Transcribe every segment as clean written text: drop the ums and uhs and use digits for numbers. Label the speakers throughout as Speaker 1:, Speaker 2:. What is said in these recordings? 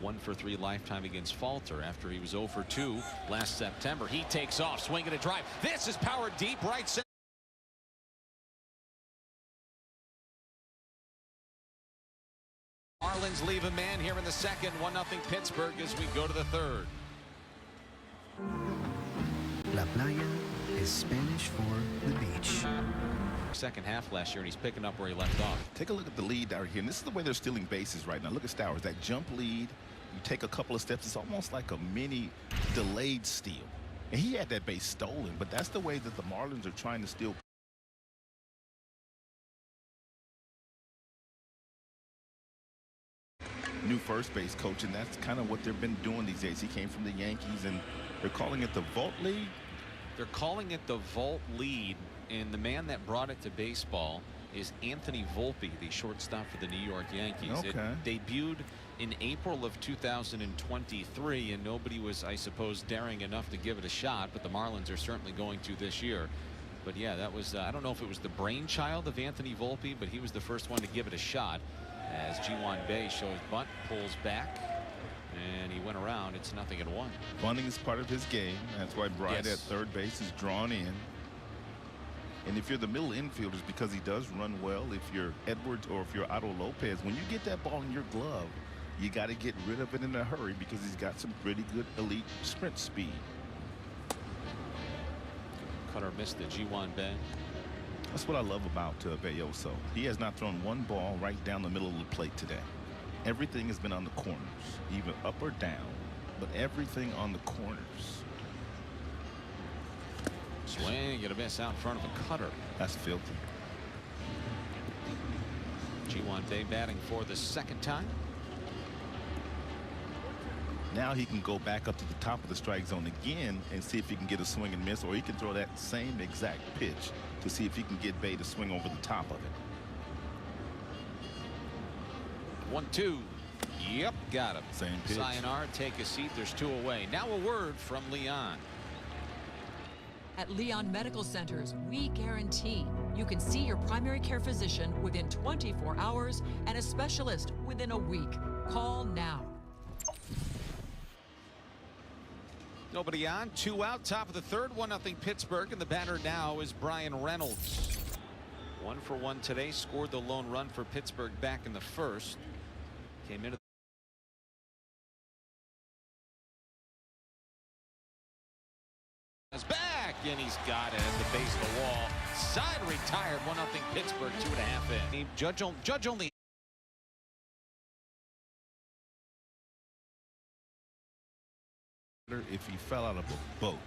Speaker 1: 1-for-3 lifetime against Falter after he was 0-for-2 last September. He takes off, swinging a drive. This is powered deep right center. Marlins leave a man here in the second. 1-0 Pittsburgh as we go to the third.
Speaker 2: La playa is Spanish for the beach.
Speaker 1: Second half last year, and he's picking up where he left off.
Speaker 3: Take a look at the lead out here, and this is the way they're stealing bases right now. Look at Stowers, that jump lead. You take a couple of steps, it's almost like a mini delayed steal. And he had that base stolen, but that's the way that the Marlins are trying to steal. New first base coach, and that's kind of what they've been doing these days. He came from the Yankees, and they're calling it the Vault League.
Speaker 1: They're calling it the Vault Lead, and the man that brought it to baseball is Anthony Volpe, the shortstop for the New York Yankees.
Speaker 3: Okay.
Speaker 1: It debuted in April of 2023, and nobody was, I suppose, daring enough to give it a shot, but the Marlins are certainly going to this year. But yeah, that was, I don't know if it was the brainchild of Anthony Volpe, but he was the first one to give it a shot. As Ji-Hwan Bae shows bunt, pulls back, and he went around. It's 0-1.
Speaker 3: Bunting is part of his game. That's why Bryant at third base is drawn in. And if you're the middle infielders, because he does run well, if you're Edwards or if you're Otto Lopez, when you get that ball in your glove, you got to get rid of it in a hurry because he's got some pretty good elite sprint speed.
Speaker 1: Cutter missed the Ji-Hwan Bae.
Speaker 3: That's what I love about Belloso. He has not thrown one ball right down the middle of the plate today. Everything has been on the corners, even up or down, but everything on the corners.
Speaker 1: Swing, get a miss out in front of a cutter.
Speaker 3: That's filthy.
Speaker 1: Ji-Hwan Bae batting for the second time.
Speaker 3: Now he can go back up to the top of the strike zone again and see if he can get a swing and miss, or he can throw that same exact pitch to see if he can get Bae to swing over the top of it.
Speaker 1: 1-2. Yep, got him.
Speaker 3: Same pitch.
Speaker 1: Sayonara, take a seat. There's 2 away. Now a word from Leon.
Speaker 4: At Leon Medical Centers, we guarantee you can see your primary care physician within 24 hours and a specialist within a week. Call now.
Speaker 1: Nobody on, 2 out, top of the third, 1-0 Pittsburgh, and the batter now is Brian Reynolds. 1-for-1 today, scored the lone run for Pittsburgh back in the first. Came into back, and he's got it at the base of the wall. Side retired, 1-0 Pittsburgh, 2.5 in. Judge only.
Speaker 3: If he fell out of a boat.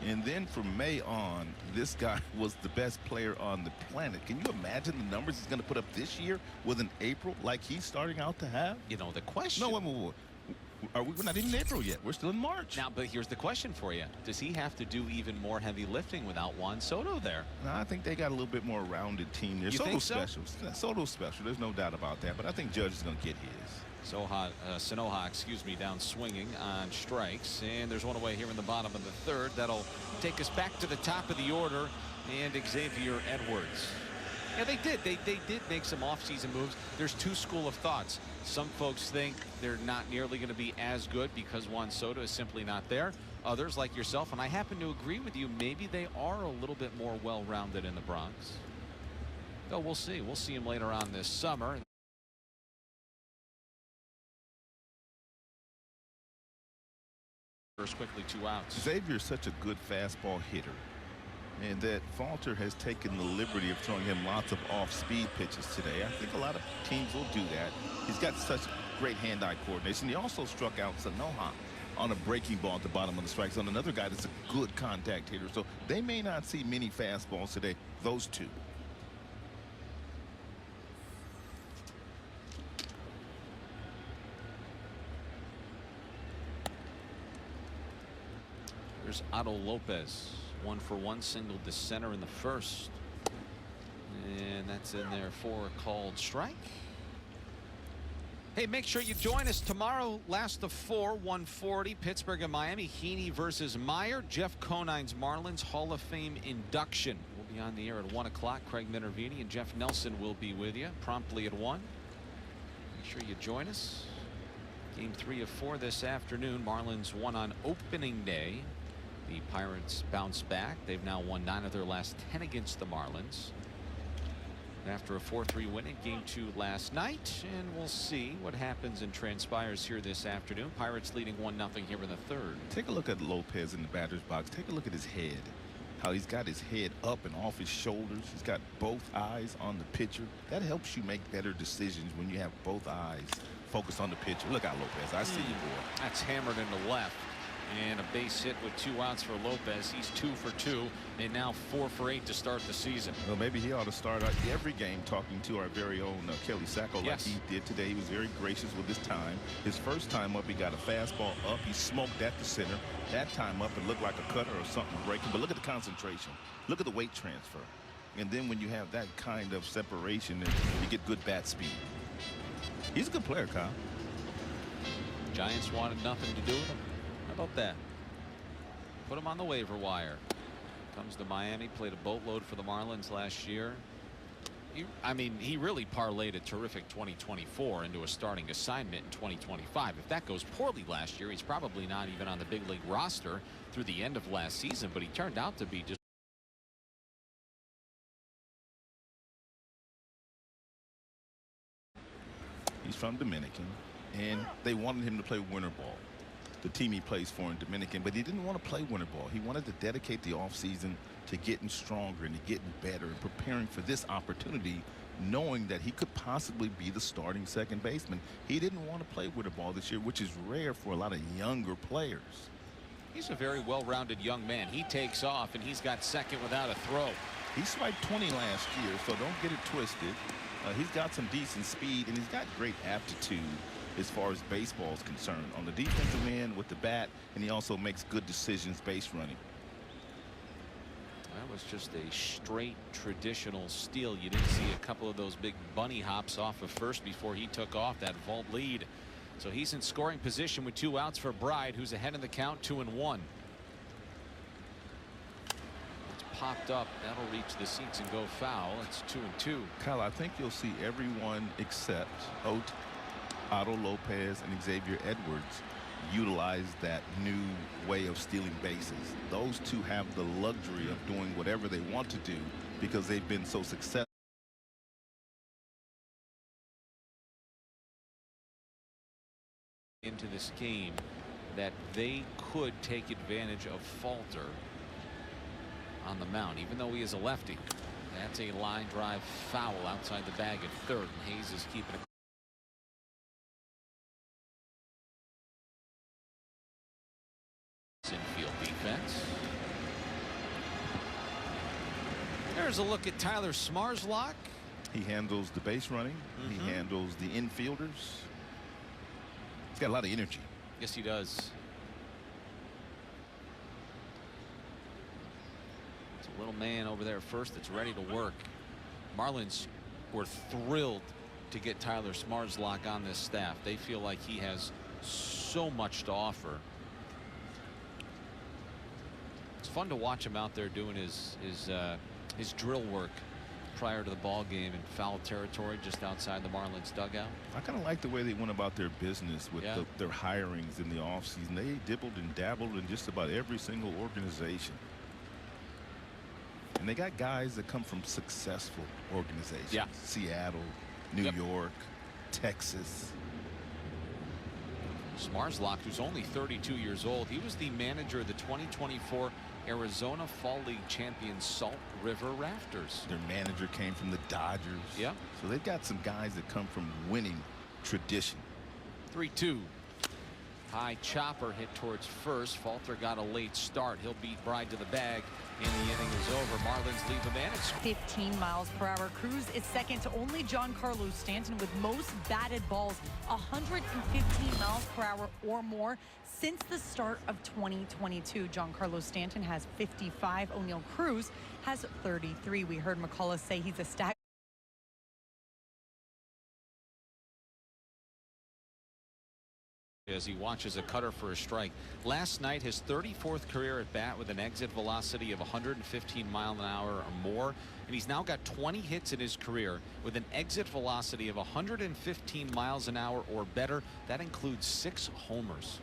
Speaker 3: And then from May on, this guy was the best player on the planet. Can you imagine the numbers he's going to put up this year with an April like he's starting out to have?
Speaker 1: You know, the question.
Speaker 3: No, wait. We're not even in April yet. We're still in March.
Speaker 1: Now, but here's the question for you. Does he have to do even more heavy lifting without Juan Soto there?
Speaker 3: No, I think they got a little bit more rounded team there.
Speaker 1: Soto's
Speaker 3: special. Soto's special. There's no doubt about that. But I think Judge is going to get his.
Speaker 1: Sanoha, excuse me, down swinging on strikes, and there's one away here in the bottom of the third. That'll take us back to the top of the order, and Xavier Edwards. Yeah, they did make some offseason moves. There's 2 schools of thoughts. Some folks think they're not nearly going to be as good because Juan Soto is simply not there. Others, like yourself, and I happen to agree with you, maybe they are a little bit more well-rounded in the Bronx. Oh, we'll see. We'll see him later on this summer. Quickly, 2 outs.
Speaker 3: Xavier's such a good fastball hitter, and that Falter has taken the liberty of throwing him lots of off-speed pitches today. I think a lot of teams will do that. He's got such great hand-eye coordination. He also struck out Sanoha on a breaking ball at the bottom of the strike zone. Another guy that's a good contact hitter. So they may not see many fastballs today. Those 2.
Speaker 1: There's Otto Lopez, 1-for-1, singled to center in the first, and that's in there for a called strike. Hey, make sure you join us tomorrow. Last of 4, 1:40, Pittsburgh and Miami. Heaney versus Meyer. Jeff Conine's Marlins Hall of Fame induction. We'll be on the air at 1 o'clock. Craig Minervini and Jeff Nelson will be with you promptly at 1. Make sure you join us. Game 3 of 4 this afternoon. Marlins won on opening day. The Pirates bounced back. They've now won 9 of their last 10 against the Marlins. After a 4-3 win in Game 2 last night, and we'll see what happens and transpires here this afternoon. Pirates leading 1-0 here in the third.
Speaker 3: Take a look at Lopez in the batter's box. Take a look at his head. How he's got his head up and off his shoulders. He's got both eyes on the pitcher. That helps you make better decisions when you have both eyes focused on the pitcher. Look out, Lopez. I see you, boy.
Speaker 1: That's hammered into left. And a base hit with 2 outs for Lopez. He's 2 for 2 and now 4 for 8 to start the season.
Speaker 3: Well, maybe he ought to start every game talking to our very own Kelly Sacco like he did today. He was very gracious with his time. His first time up, he got a fastball up. He smoked at the center. That time up, it looked like a cutter or something breaking. But look at the concentration. Look at the weight transfer. And then when you have that kind of separation, you get good bat speed. He's a good player, Kyle.
Speaker 1: Giants wanted nothing to do with him. How about that? Put him on the waiver wire. Comes to Miami, played a boatload for the Marlins last year. I mean, he really parlayed a terrific 2024 into a starting assignment in 2025. If that goes poorly last year, he's probably not even on the big league roster through the end of last season, but he turned out to be just
Speaker 3: He's from Dominican, and they wanted him to play winter ball. The team he plays for in Dominican, but he didn't want to play winter ball. He wanted to dedicate the offseason to getting stronger and to getting better and preparing for this opportunity, knowing that he could possibly be the starting second baseman. He didn't want to play winter ball this year, which is rare for a lot of younger players.
Speaker 1: He's a very well-rounded young man. He takes off, and he's got second without a throw.
Speaker 3: He swiped 20 last year, so don't get it twisted. He's got some decent speed, and he's got great aptitude as far as baseball is concerned on the defensive end with the bat, and he also makes good decisions base running.
Speaker 1: That was just a straight traditional steal. You didn't see a couple of those big bunny hops off of first before he took off that vault lead. So he's in scoring position with 2 outs for Bride, who's ahead in the count 2-1. It's popped up. That'll reach the seats and go foul. It's 2-2.
Speaker 3: Kyle, I think you'll see everyone except Otto Lopez and Xavier Edwards utilize that new way of stealing bases. Those two have the luxury of doing whatever they want to do because they've been so successful
Speaker 1: into this game that they could take advantage of Falter on the mound, even though he is a lefty. That's a line drive foul outside the bag at third, and Hayes is keeping it. Infield defense. There's a look at Tyler Smarslock.
Speaker 3: He handles the base running. He handles the infielders. He's got a lot of energy.
Speaker 1: Yes, he does. It's a little man over there first that's ready to work. Marlins were thrilled to get Tyler Smarslock on this staff. They feel like he has so much to offer. It's fun to watch him out there doing his drill work prior to the ball game in foul territory just outside the Marlins dugout.
Speaker 3: I kind of like the way they went about their business with their hirings in the offseason. They dibbled and dabbled in just about every single organization. And they got guys that come from successful organizations.
Speaker 1: Yeah.
Speaker 3: Seattle, New York, Texas.
Speaker 1: Smarslock, who's only 32 years old, he was the manager of the 2024 Arizona Fall League champion Salt River Rafters.
Speaker 3: Their manager came from the Dodgers.
Speaker 1: Yeah.
Speaker 3: So they've got some guys that come from winning tradition.
Speaker 1: 3-2. High chopper hit towards first. Falter got a late start. He'll beat Bride to the bag, and the inning is over. Marlins leave a man at
Speaker 5: 15 miles per hour. Cruz is second to only Giancarlo Stanton with most batted balls, 115 miles per hour or more since the start of 2022. Giancarlo Stanton has 55. O'Neal Cruz has 33. We heard McCullough say he's a stack.
Speaker 1: as he watches a cutter for a strike. Last night, his 34th career at bat with an exit velocity of 115 miles an hour or more, and he's now got 20 hits in his career with an exit velocity of 115 miles an hour or better. That includes 6 homers.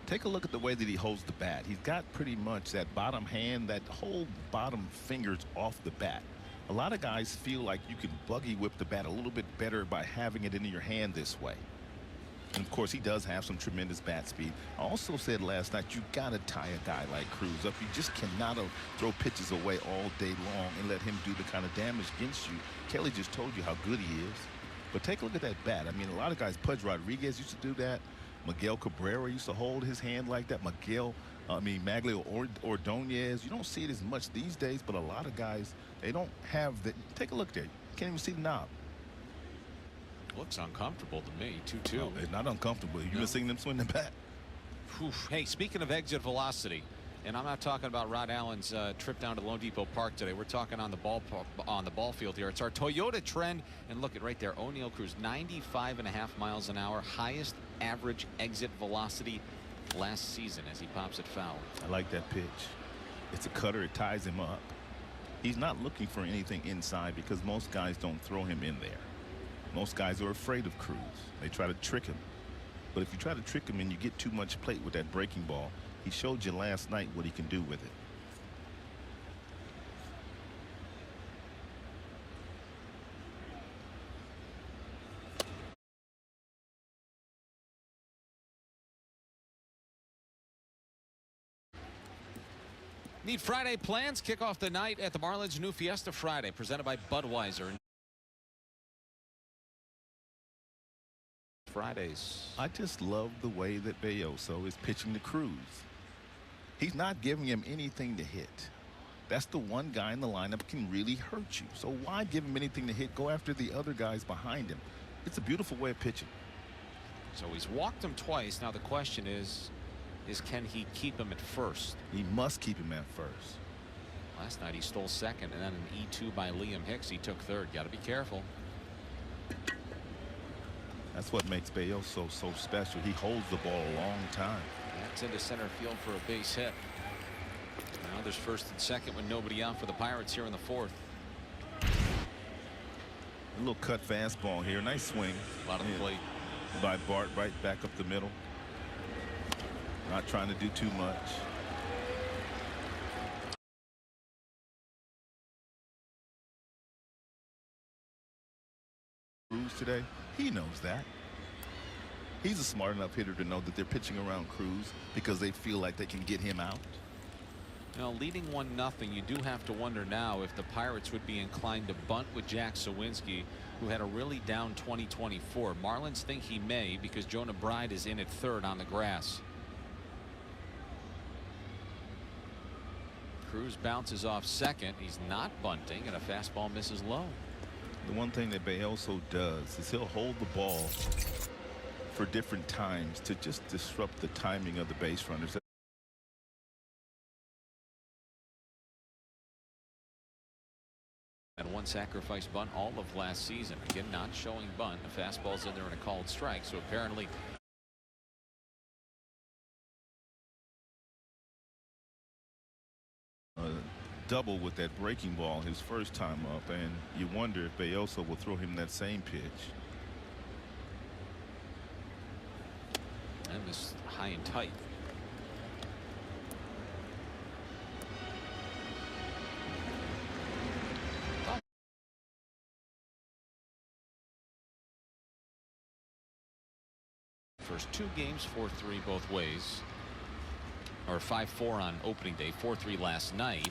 Speaker 3: Take a look at the way that he holds the bat. He's got pretty much that bottom hand, that whole bottom fingers off the bat. A lot of guys feel like you can buggy whip the bat a little bit better by having it in your hand this way. And of course, he does have some tremendous bat speed. I also said last night, you got to tie a guy like Cruz up. You just cannot throw pitches away all day long and let him do the kind of damage against you. Kelly just told you how good he is. But take a look at that bat. I mean, a lot of guys, Pudge Rodriguez used to do that. Miguel Cabrera used to hold his hand like that. Maglio Ordonez. You don't see it as much these days, but a lot of guys, they don't have that. Take a look there. You can't even see the knob.
Speaker 1: Looks uncomfortable to me. 2-2.
Speaker 3: No, it's not uncomfortable. You've been seeing them swing the bat.
Speaker 1: Hey, speaking of exit velocity, and I'm not talking about Rod Allen's trip down to Lone Depot Park today. We're talking on the ball field here. It's our Toyota trend, and look at right there. O'Neal Cruz, 95.5 miles an hour, highest average exit velocity last season as he pops it foul.
Speaker 3: I like that pitch. It's a cutter. It ties him up. He's not looking for anything inside because most guys don't throw him in there. Most guys are afraid of Cruz. They try to trick him. But if you try to trick him and you get too much plate with that breaking ball, he showed you last night what he can do with it.
Speaker 1: Need Friday plans? Kick off the night at the Marlins' new Fiesta Friday, presented by Budweiser. Fridays.
Speaker 3: I just love the way that Belloso is pitching to Cruz. He's not giving him anything to hit. That's the one guy in the lineup can really hurt you. So why give him anything to hit? Go after the other guys behind him. It's a beautiful way of pitching.
Speaker 1: So he's walked him twice. Now the question is can he keep him at first?
Speaker 3: He must keep him at first.
Speaker 1: Last night he stole second, and then an E2 by Liam Hicks. He took third. Got to be careful.
Speaker 3: That's what makes Belloso so special. He holds the ball a long time.
Speaker 1: That's into center field for a base hit. Now there's first and second with nobody out for the Pirates here in the fourth.
Speaker 3: A little cut fastball here. Nice swing.
Speaker 1: A lot of the plate
Speaker 3: by Bart right back up the middle. Not trying to do too much. Cruz today, he knows that. He's a smart enough hitter to know that they're pitching around Cruz because they feel like they can get him out.
Speaker 1: Now, leading 1-0, you do have to wonder now if the Pirates would be inclined to bunt with Jack Sawinski, who had a really down 2024. Marlins think he may because Jonah Bride is in at third on the grass. Cruz bounces off second. He's not bunting, and a fastball misses low.
Speaker 3: The one thing that Belloso does is he'll hold the ball for different times to just disrupt the timing of the base runners.
Speaker 1: And one sacrifice bunt all of last season. Again, not showing bunt. The fastball's in there and a called strike. So apparently
Speaker 3: double with that breaking ball his first time up, and you wonder if Belloso will throw him that same pitch.
Speaker 1: And this high and tight. First 2 games 4-3 both ways, or 5-4 on opening day, 4-3 last night.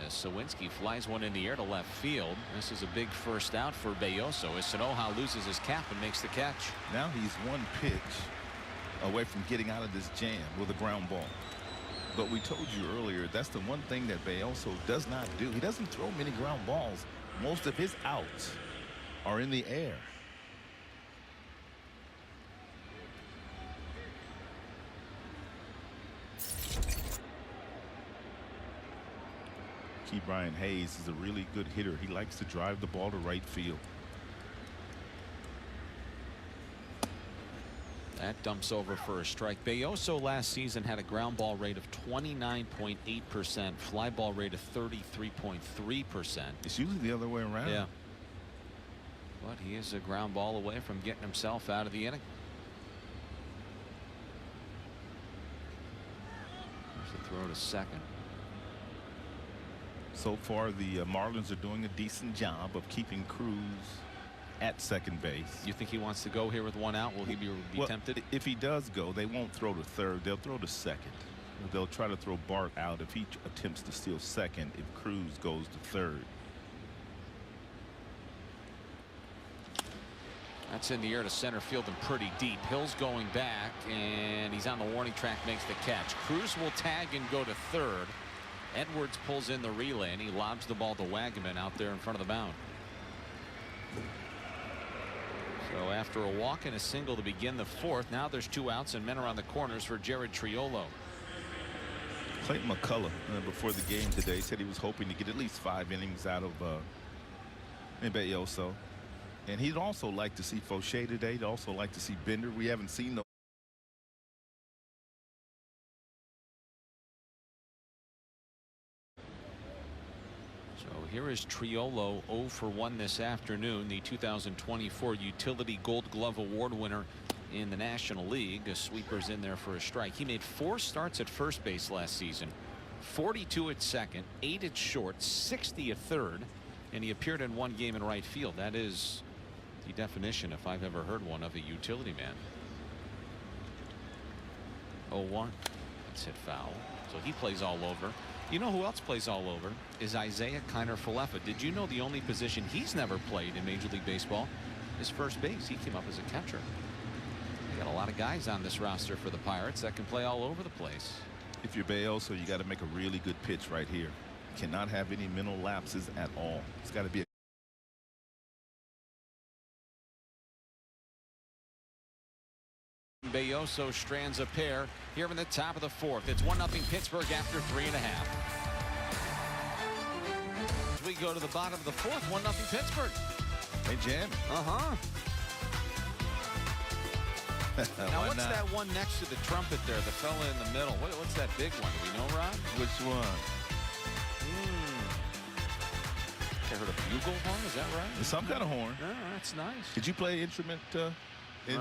Speaker 1: As Sawinski flies one in the air to left field. This is a big first out for Belloso as Sanoja loses his cap and makes the catch.
Speaker 3: Now he's one pitch away from getting out of this jam with a ground ball. But we told you earlier, that's the one thing that Belloso does not do. He doesn't throw many ground balls. Most of his outs are in the air. Brian Hayes is a really good hitter. He likes to drive the ball to right field.
Speaker 1: That dumps over for a strike. Belloso last season had a ground ball rate of 29.8%, fly ball rate of 33.3%.
Speaker 3: It's usually the other way around.
Speaker 1: Yeah. But he is a ground ball away from getting himself out of the inning. There's the throw to second.
Speaker 3: So far, the Marlins are doing a decent job of keeping Cruz at second base.
Speaker 1: You think he wants to go here with one out? Will he be tempted?
Speaker 3: If he does go, they won't throw to third. They'll throw to second. They'll try to throw Bart out if he attempts to steal second if Cruz goes to third.
Speaker 1: That's in the air to center field and pretty deep. Hill's going back, and he's on the warning track, makes the catch. Cruz will tag and go to third. Edwards pulls in the relay, and he lobs the ball to Wagaman out there in front of the mound. So after a walk and a single to begin the fourth, now there's 2 outs and men around the corners for Jared Triolo.
Speaker 3: Clayton McCullough before the game today said he was hoping to get at least 5 innings out of Belloso. And he'd also like to see Fauché today. He'd also like to see Bender. We haven't seen those.
Speaker 1: So here is Triolo, 0 for 1 this afternoon. The 2024 Utility Gold Glove Award winner in the National League. A sweeper's in there for a strike. He made 4 starts at first base last season, 42 at second, 8 at short, 60 at third, and he appeared in 1 game in right field. That is the definition, if I've ever heard one, of a utility man. 0-1. That's hit foul. So he plays all over. You know who else plays all over is Isaiah Kiner-Falefa. Did you know the only position he's never played in Major League Baseball is first base? He came up as a catcher. They got a lot of guys on this roster for the Pirates that can play all over the place.
Speaker 3: If you're Belloso, you got to make a really good pitch right here. Cannot have any mental lapses at all. It's got to be a
Speaker 1: Belloso strands a pair here in the top of the fourth. It's 1-0 Pittsburgh after 3.5. As we go to the bottom of the fourth, 1-0 Pittsburgh.
Speaker 3: Hey, Jam.
Speaker 1: Now what's that one next to the trumpet there, the fella in the middle? What's that big one? Do we know, Ron?
Speaker 3: Which one?
Speaker 1: I heard a bugle horn. Is that right?
Speaker 3: It's some kind of horn.
Speaker 1: Oh, that's nice.
Speaker 3: Did you play instrument when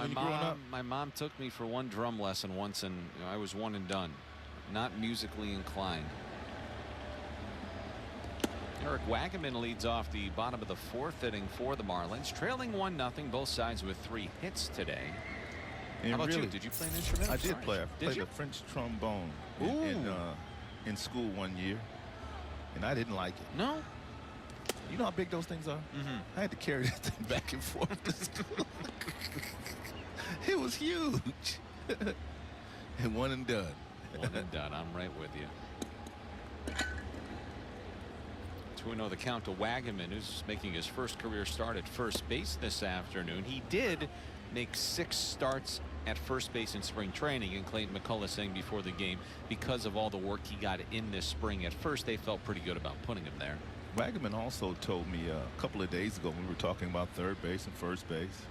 Speaker 3: you growing up?
Speaker 1: My mom took me for one drum lesson once, and I was one and done. Not musically inclined. Eric Wagaman leads off the bottom of the fourth inning for the Marlins, trailing 1-0. Both sides with 3 hits today.
Speaker 3: And
Speaker 1: How about
Speaker 3: really,
Speaker 1: you? Did you play an instrument?
Speaker 3: I did play. I played
Speaker 1: you?
Speaker 3: the French trombone
Speaker 1: Ooh.
Speaker 3: in school one year, and I didn't like it.
Speaker 1: No.
Speaker 3: You know how big those things are? I had to carry that thing back and forth to school. It was huge. And one and done.
Speaker 1: One and done. I'm right with you. 2-0 the count to Wagaman, who's making his first career start at first base this afternoon. He did make 6 starts at first base in spring training, and Clayton McCullough saying before the game, because of all the work he got in this spring, at first they felt pretty good about putting him there.
Speaker 3: Wagaman also told me a couple of days ago when we were talking about third base and first base,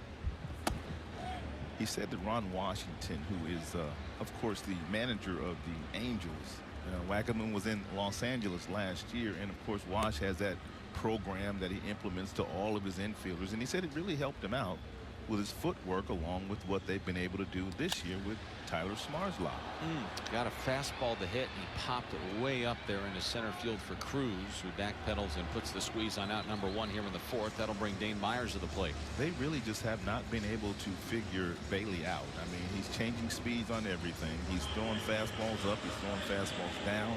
Speaker 3: he said that Ron Washington, who is of course the manager of the Angels, Wagaman was in Los Angeles last year, and of course Wash has that program that he implements to all of his infielders, and he said it really helped him out with his footwork along with what they've been able to do this year with Tyler Smarslock.
Speaker 1: Got a fastball to hit, and he popped it way up there into center field for Cruz, who backpedals and puts the squeeze on out number 1 here in the fourth. That'll bring Dane Myers to the plate.
Speaker 3: They really just have not been able to figure Bailey out. I mean, he's changing speeds on everything. He's throwing fastballs up, he's throwing fastballs down,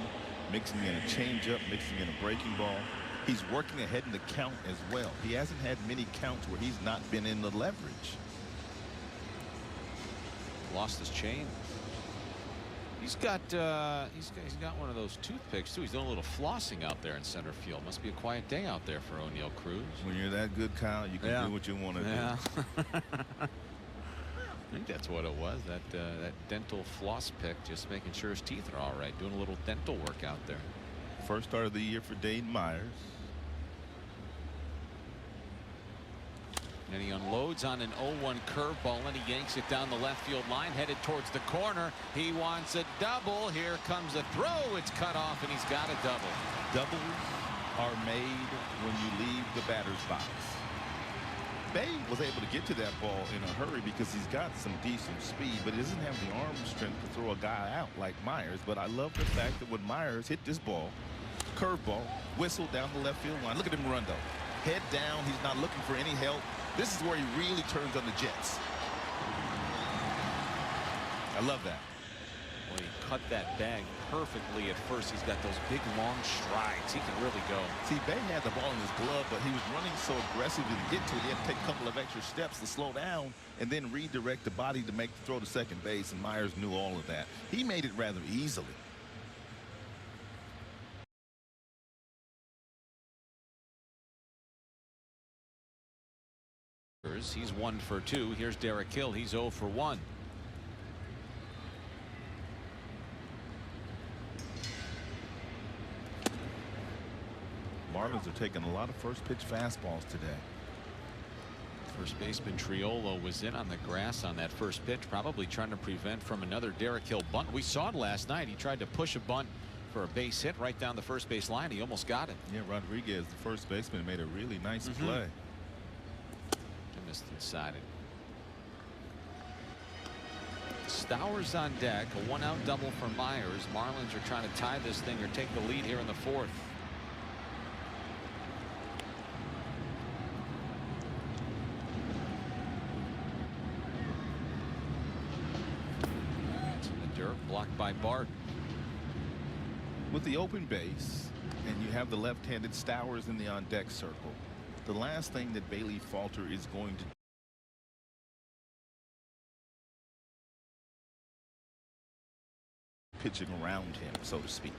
Speaker 3: mixing in a changeup, mixing in a breaking ball. He's working ahead in the count as well. He hasn't had many counts where he's not been in the leverage.
Speaker 1: Lost his chain. He's got one of those toothpicks too. He's doing a little flossing out there in center field. Must be a quiet day out there for O'Neill Cruz.
Speaker 3: When you're that good, Kyle, you can do what you want to do.
Speaker 1: I think that's what it was. That dental floss pick, just making sure his teeth are all right. Doing a little dental work out there.
Speaker 3: First start of the year for Dane Myers.
Speaker 1: And he unloads on an 0-1 curveball, and he yanks it down the left field line, headed towards the corner. He wants a double. Here comes a throw. It's cut off, and he's got a double.
Speaker 3: Doubles are made when you leave the batter's box. Bay was able to get to that ball in a hurry because he's got some decent speed, but he doesn't have the arm strength to throw a guy out like Myers. But I love the fact that when Myers hit this ball, curveball, whistle down the left field line. Look at him run, though. Head down. He's not looking for any help. This is where he really turns on the jets. I love that.
Speaker 1: Well, he cut that bag perfectly at first. He's got those big, long strides. He can really go.
Speaker 3: See, Bay had the ball in his glove, but he was running so aggressively to get to it. He had to take a couple of extra steps to slow down and then redirect the body to make the throw to second base, and Myers knew all of that. He made it rather easily.
Speaker 1: He's 1 for 2. Here's Derek Hill. He's 0 for 1.
Speaker 3: Marlins are taking a lot of first pitch fastballs today.
Speaker 1: First baseman Triolo was in on the grass on that first pitch, probably trying to prevent from another Derek Hill bunt. We saw it last night. He tried to push a bunt for a base hit right down the first base line. He almost got it.
Speaker 3: Yeah, Rodriguez, the first baseman, made a really nice play.
Speaker 1: Missed inside it. Stowers on deck. A 1-out double for Myers. Marlins are trying to tie this thing or take the lead here in the fourth. It's in the dirt, blocked by Bart.
Speaker 3: With the open base, and you have the left-handed Stowers in the on-deck circle, the last thing that Bailey Falter is going to pitching around him, so to speak.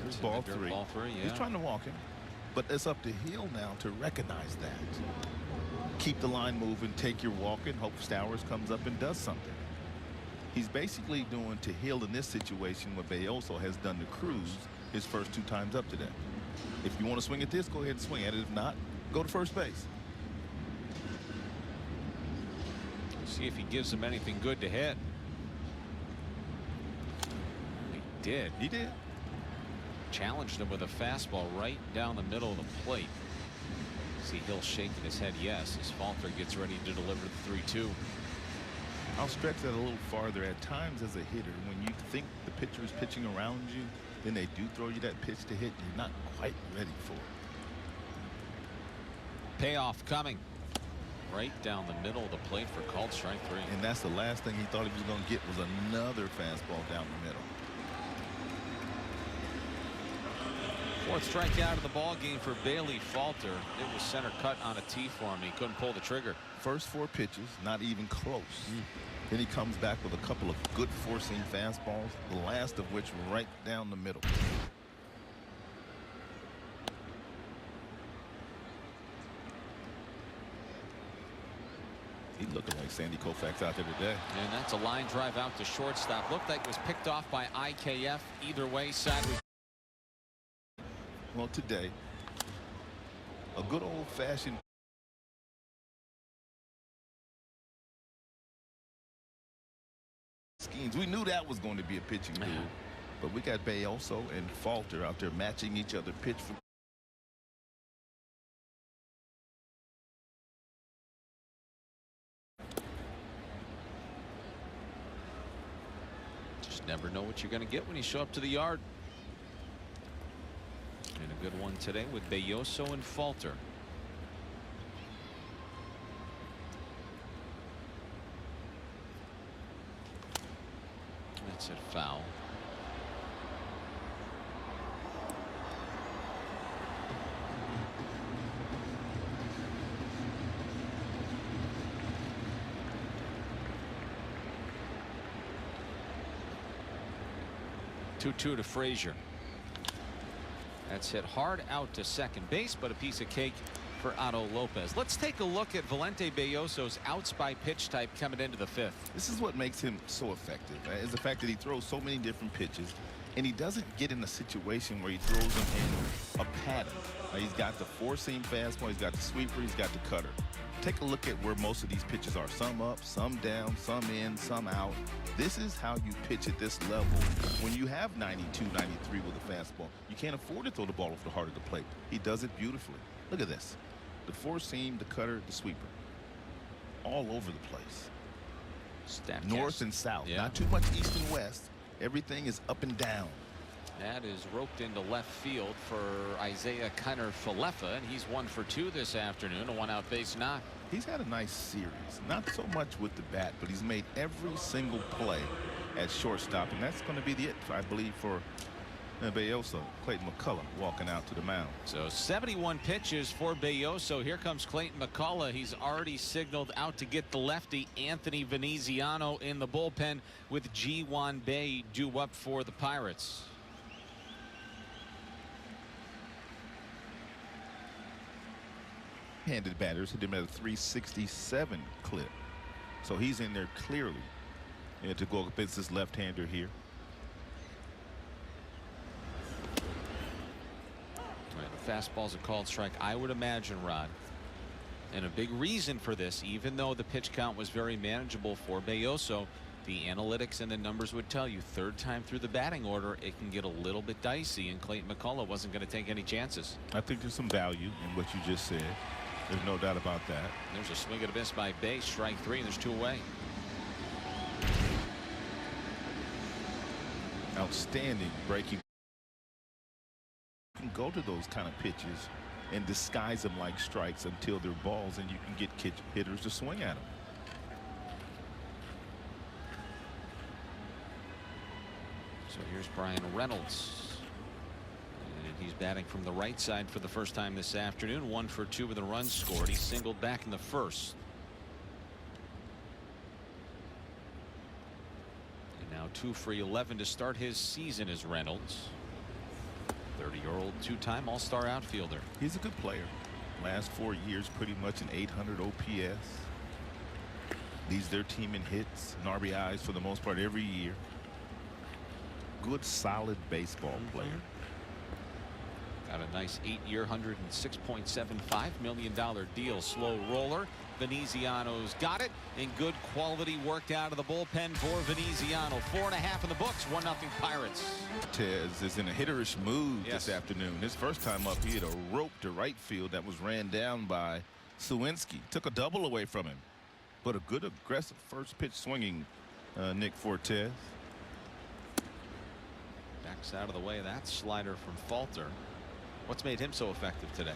Speaker 3: Here's ball three.
Speaker 1: Ball three, yeah.
Speaker 3: He's trying to walk him, but it's up to Hill now to recognize that. Keep the line moving, take your walk, and hope Stowers comes up and does something. He's basically doing to Hill in this situation what Bayoso has done to Cruz his first 2 times up today. If you want to swing at this, go ahead and swing at it. If not, go to first base.
Speaker 1: See if he gives him anything good to hit. He did.
Speaker 3: He did.
Speaker 1: Challenged him with a fastball right down the middle of the plate. See Hill shaking his head yes as Falter gets ready to deliver the 3-2.
Speaker 3: I'll stretch that a little farther. At times as a hitter, when you think the pitcher is pitching around you, then they do throw you that pitch to hit, you're not quite ready for it.
Speaker 1: Payoff coming. Right down the middle of the plate for called strike 3.
Speaker 3: And that's the last thing he thought he was going to get was another fastball down the middle.
Speaker 1: 4th strikeout of the ball game for Bailey Falter. It was center cut on a tee for him. He couldn't pull the trigger.
Speaker 3: First 4 pitches, not even close. Then he comes back with a couple of good four-seam fastballs, the last of which right down the middle. He's looking like Sandy Koufax out there today.
Speaker 1: And that's a line drive out to shortstop. Looked like it was picked off by IKF. Either way, sideways.
Speaker 3: Well, today, a good old-fashioned schemes. We knew that was going to be a pitching duel, but we got Bayoso and Falter out there matching each other pitch for
Speaker 1: just never know what you're going to get when you show up to the yard. And a good one today with Bayoso and Falter. That's it, foul. Two to Frazier. That's hit hard out to second base, but a piece of cake for Otto Lopez. Let's take a look at Valente Bayoso's outs by pitch type coming into the 5th.
Speaker 3: This is what makes him so effective, is the fact that he throws so many different pitches, and he doesn't get in a situation where he throws them in a pattern. He's got the four-seam fastball, he's got the sweeper, he's got the cutter. Take a look at where most of these pitches are. Some up, some down, some in, some out. This is how you pitch at this level. When you have 92, 93 with a fastball, you can't afford to throw the ball off the heart of the plate. He does it beautifully. Look at this. The four-seam, the cutter, the sweeper. All over the place. North and south.
Speaker 1: Yeah.
Speaker 3: Not too much east and west. Everything is up and down.
Speaker 1: That is roped into left field for Isaiah Kiner-Falefa, and he's 1 for 2 this afternoon, a one-out base knock.
Speaker 3: He's had a nice series, not so much with the bat, but he's made every single play at shortstop, and that's going to be it, I believe, for Belloso. Clayton McCullough walking out to the mound.
Speaker 1: So 71 pitches for Belloso. Here comes Clayton McCullough. He's already signaled out to get the lefty Anthony Veneziano in the bullpen with Ji-Hwan Bae due up for the Pirates.
Speaker 3: Handed batters hit him at a 367 clip, so he's in there clearly to go against this left-hander here.
Speaker 1: The fastball's a called strike, I would imagine, Rod, and a big reason for this, even though the pitch count was very manageable for Belloso, the analytics and the numbers would tell you third time through the batting order it can get a little bit dicey, and Clayton McCullough wasn't going to take any chances.
Speaker 3: I think there's some value in what you just said. There's no doubt about that.
Speaker 1: There's a swing and a miss by Bae, strike 3, and there's 2 away.
Speaker 3: Outstanding breaking. You can go to those kind of pitches and disguise them like strikes until they're balls, and you can get hitters to swing at them.
Speaker 1: So here's Brian Reynolds. And he's batting from the right side for the first time this afternoon. 1 for 2 with a run scored. He singled back in the first. And now 2 for 11 to start his season is Reynolds. 30-year-old two-time All-Star outfielder.
Speaker 3: He's a good player. Last 4 years pretty much an 800 OPS. Leads their team in hits and RBIs for the most part every year. Good solid baseball player.
Speaker 1: Got a nice 8-year $106.75 million deal. Slow roller. Veneziano's got it, and good quality worked out of the bullpen for Veneziano. 4.5 in the books. 1-0 Pirates.
Speaker 3: Tez is in a hitterish mood
Speaker 1: Yes.
Speaker 3: this afternoon. His first time up, he had a rope to right field that was ran down by Sawinski. Took a double away from him, but a good aggressive first pitch swinging Nick Fortes.
Speaker 1: Backs out of the way of that slider from Falter. What's made him so effective today?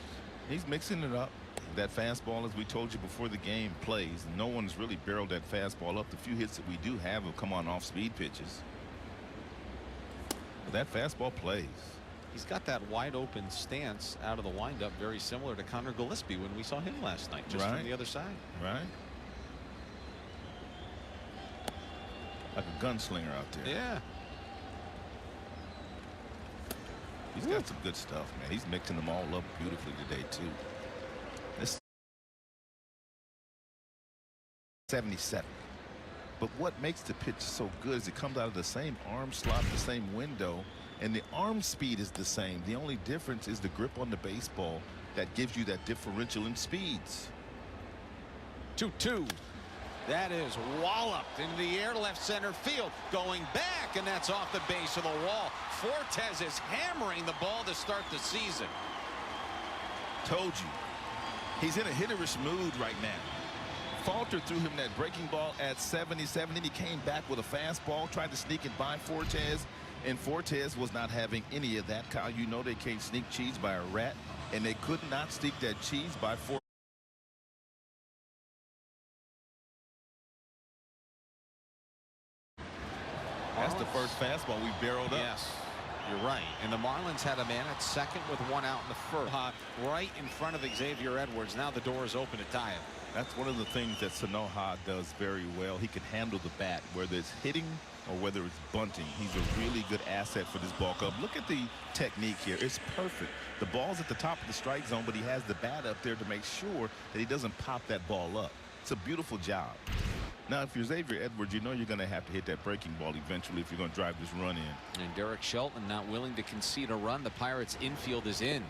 Speaker 3: He's mixing it up. That fastball, as we told you before the game, plays. No one's really barreled that fastball up. The few hits that we do have come on off-speed pitches. But that fastball plays.
Speaker 1: He's got that wide open stance out of the windup, very similar to Connor Gillespie when we saw him last night, just
Speaker 3: Right.
Speaker 1: from the other side.
Speaker 3: Right. Like a gunslinger out there.
Speaker 1: Yeah.
Speaker 3: He's got some good stuff, man. He's mixing them all up beautifully today, too. This 77. But what makes the pitch so good is it comes out of the same arm slot, the same window, and the arm speed is the same. The only difference is the grip on the baseball that gives you that differential in speeds.
Speaker 1: 2-2. That is walloped into the air, left center field, going back, and that's off the base of the wall. Fortes is hammering the ball to start the season.
Speaker 3: Told you. He's in a hitterish mood right now. Falter threw him that breaking ball at 77. Then he came back with a fastball, tried to sneak it by Fortes, and Fortes was not having any of that. Kyle, you know they can't sneak cheese by a rat, and they could not sneak that cheese by Fortes. That's the first fastball we barreled up.
Speaker 1: Yes, you're right. And the Marlins had a man at second with 1 out in the first. Right in front of Xavier Edwards. Now the door is open to tie it.
Speaker 3: That's one of the things that Sanoha does very well. He can handle the bat, whether it's hitting or whether it's bunting. He's a really good asset for this ball club. Look at the technique here. It's perfect. The ball's at the top of the strike zone, but he has the bat up there to make sure that he doesn't pop that ball up. It's a beautiful job. Now, if you're Xavier Edwards, you know you're going to have to hit that breaking ball eventually if you're going to drive this run in.
Speaker 1: And Derek Shelton not willing to concede a run. The Pirates infield is in.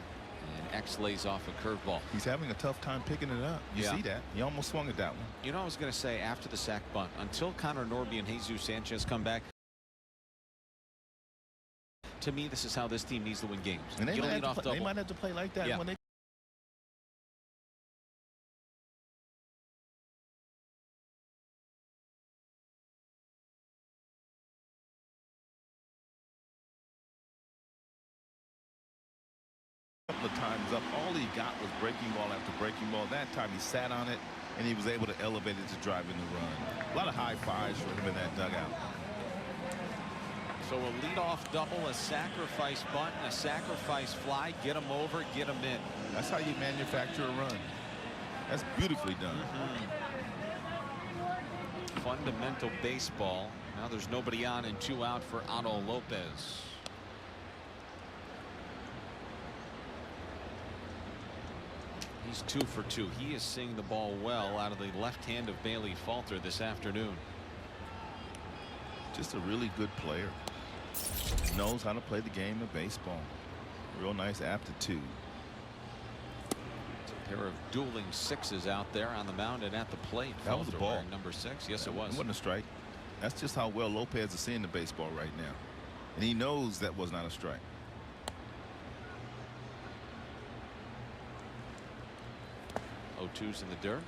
Speaker 1: And X lays off a curveball.
Speaker 3: He's having a tough time picking it up. You see that? He almost swung at that one.
Speaker 1: You know, I was going to say after the sack bunt, until Connor Norby and Jesus Sanchez come back, to me, this is how this team needs to win games.
Speaker 3: And they,
Speaker 1: Get a
Speaker 3: might
Speaker 1: leadoff
Speaker 3: have, they
Speaker 1: double.
Speaker 3: might have to play like that when they couple of times up. All he got was breaking ball after breaking ball. That time he sat on it and he was able to elevate it to drive in the run. A lot of high fives for him in that dugout.
Speaker 1: So a leadoff double, a sacrifice bunt, and a sacrifice fly. Get him over, get him in.
Speaker 3: That's how you manufacture a run. That's beautifully done.
Speaker 1: Fundamental baseball. Now there's nobody on and 2 out for Otto Lopez. He's 2 for 2. He is seeing the ball well out of the left hand of Bailey Falter this afternoon.
Speaker 3: Just a really good player. Knows how to play the game of baseball. Real nice aptitude.
Speaker 1: It's a pair of dueling sixes out there on the mound and at the plate.
Speaker 3: That was a ball.
Speaker 1: Number 6. Yes, it was.
Speaker 3: It wasn't a strike. That's just how well Lopez is seeing the baseball right now. And he knows that was not a strike.
Speaker 1: O2's in the dirt.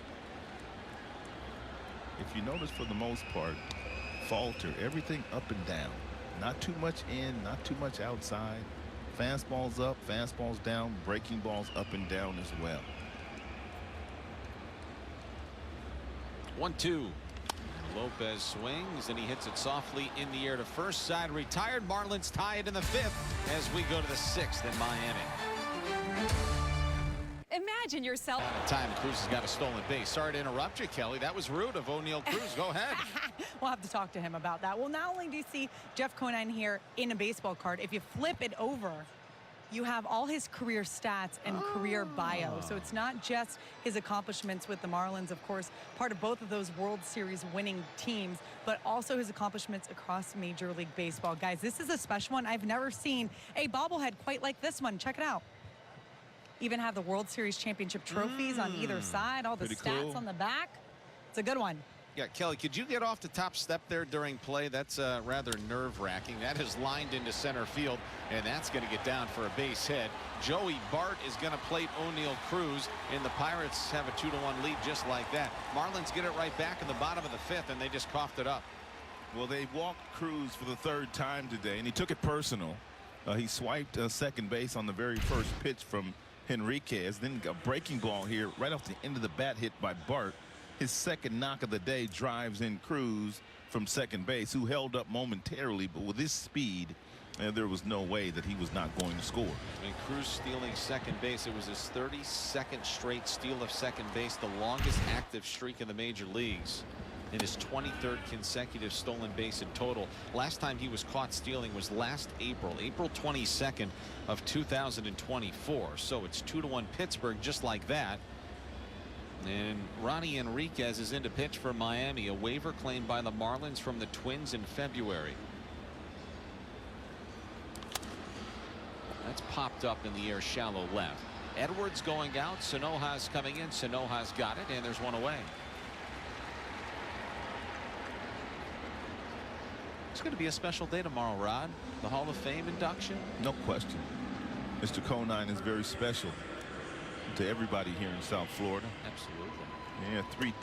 Speaker 3: If you notice, for the most part, Falter, everything up and down. Not too much in, not too much outside. Fastballs up, fastballs down, breaking balls up and down as well.
Speaker 1: 1-2. Lopez swings and he hits it softly in the air to first. Side retired. Marlins tie it in the 5th as we go to the 6th in Miami.
Speaker 5: Imagine yourself.
Speaker 1: Time Cruz has got a stolen base. Sorry to interrupt you, Kelly. That was rude of O'Neill Cruz. Go ahead.
Speaker 5: We'll have to talk to him about that. Well, not only do you see Jeff Conine here in a baseball card, if you flip it over, you have all his career stats and career bio. So it's not just his accomplishments with the Marlins, of course, part of both of those World Series winning teams, but also his accomplishments across Major League Baseball. Guys, this is a special one. I've never seen a bobblehead quite like this one. Check it out. Even have the World Series championship trophies on either side, all the stats on the back. It's a good one.
Speaker 1: Yeah, Kelly, could you get off the top step there during play? That's rather nerve-wracking. That is lined into center field, and that's going to get down for a base hit. Joey Bart is going to plate O'Neill Cruz, and the Pirates have a 2-1 lead just like that. Marlins get it right back in the bottom of the 5th, and they just coughed it up.
Speaker 3: Well, they walked Cruz for the 3rd time today, and he took it personal. He swiped second base on the very first pitch from Henriquez, then a breaking ball here right off the end of the bat hit by Bart. His second knock of the day drives in Cruz from second base, who held up momentarily, but with his speed, there was no way that he was not going to score.
Speaker 1: I mean, Cruz stealing second base. It was his 32nd straight steal of second base, the longest active streak in the major leagues, and his 23rd consecutive stolen base in total. Last time he was caught stealing was last April 22nd of 2024. So it's 2-1 Pittsburgh just like that. And Ronnie Enriquez is in to pitch for Miami, a waiver claimed by the Marlins from the Twins in February. That's popped up in the air shallow left. Edwards going out. Sanoja's coming in. Sanoja's got it, and there's one away. It's going to be a special day tomorrow, Rod. The Hall of Fame induction.
Speaker 3: No question. Mr. Conine is very special to everybody here in South Florida.
Speaker 1: Absolutely.
Speaker 3: Yeah,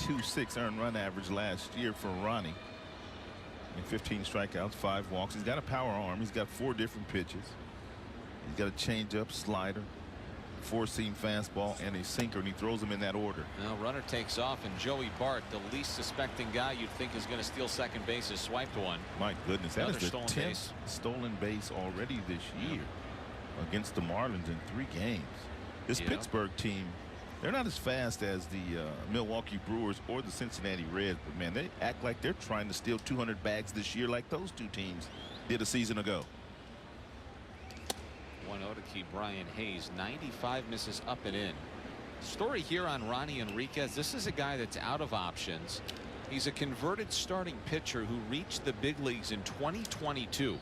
Speaker 3: 3.26 earned run average last year for Ronnie. And 15 strikeouts, 5 walks. He's got a power arm. He's got 4 different pitches. He's got a changeup, slider, 4-seam fastball, and a sinker, and he throws them in that order.
Speaker 1: Now runner takes off, and Joey Bart, the least suspecting guy you'd think is going to steal second base, has swiped one.
Speaker 3: My goodness, that
Speaker 1: Another
Speaker 3: is the
Speaker 1: stolen
Speaker 3: 10th
Speaker 1: base.
Speaker 3: stolen base already this year against the Marlins in 3 games. This Pittsburgh team, they're not as fast as the Milwaukee Brewers or the Cincinnati Reds, but man, they act like they're trying to steal 200 bags this year like those 2 teams did a season ago.
Speaker 1: 1-0 to keep Brian Hayes. 95 misses up and in. Story here on Ronnie Enriquez. This is a guy that's out of options. He's a converted starting pitcher who reached the big leagues in 2022.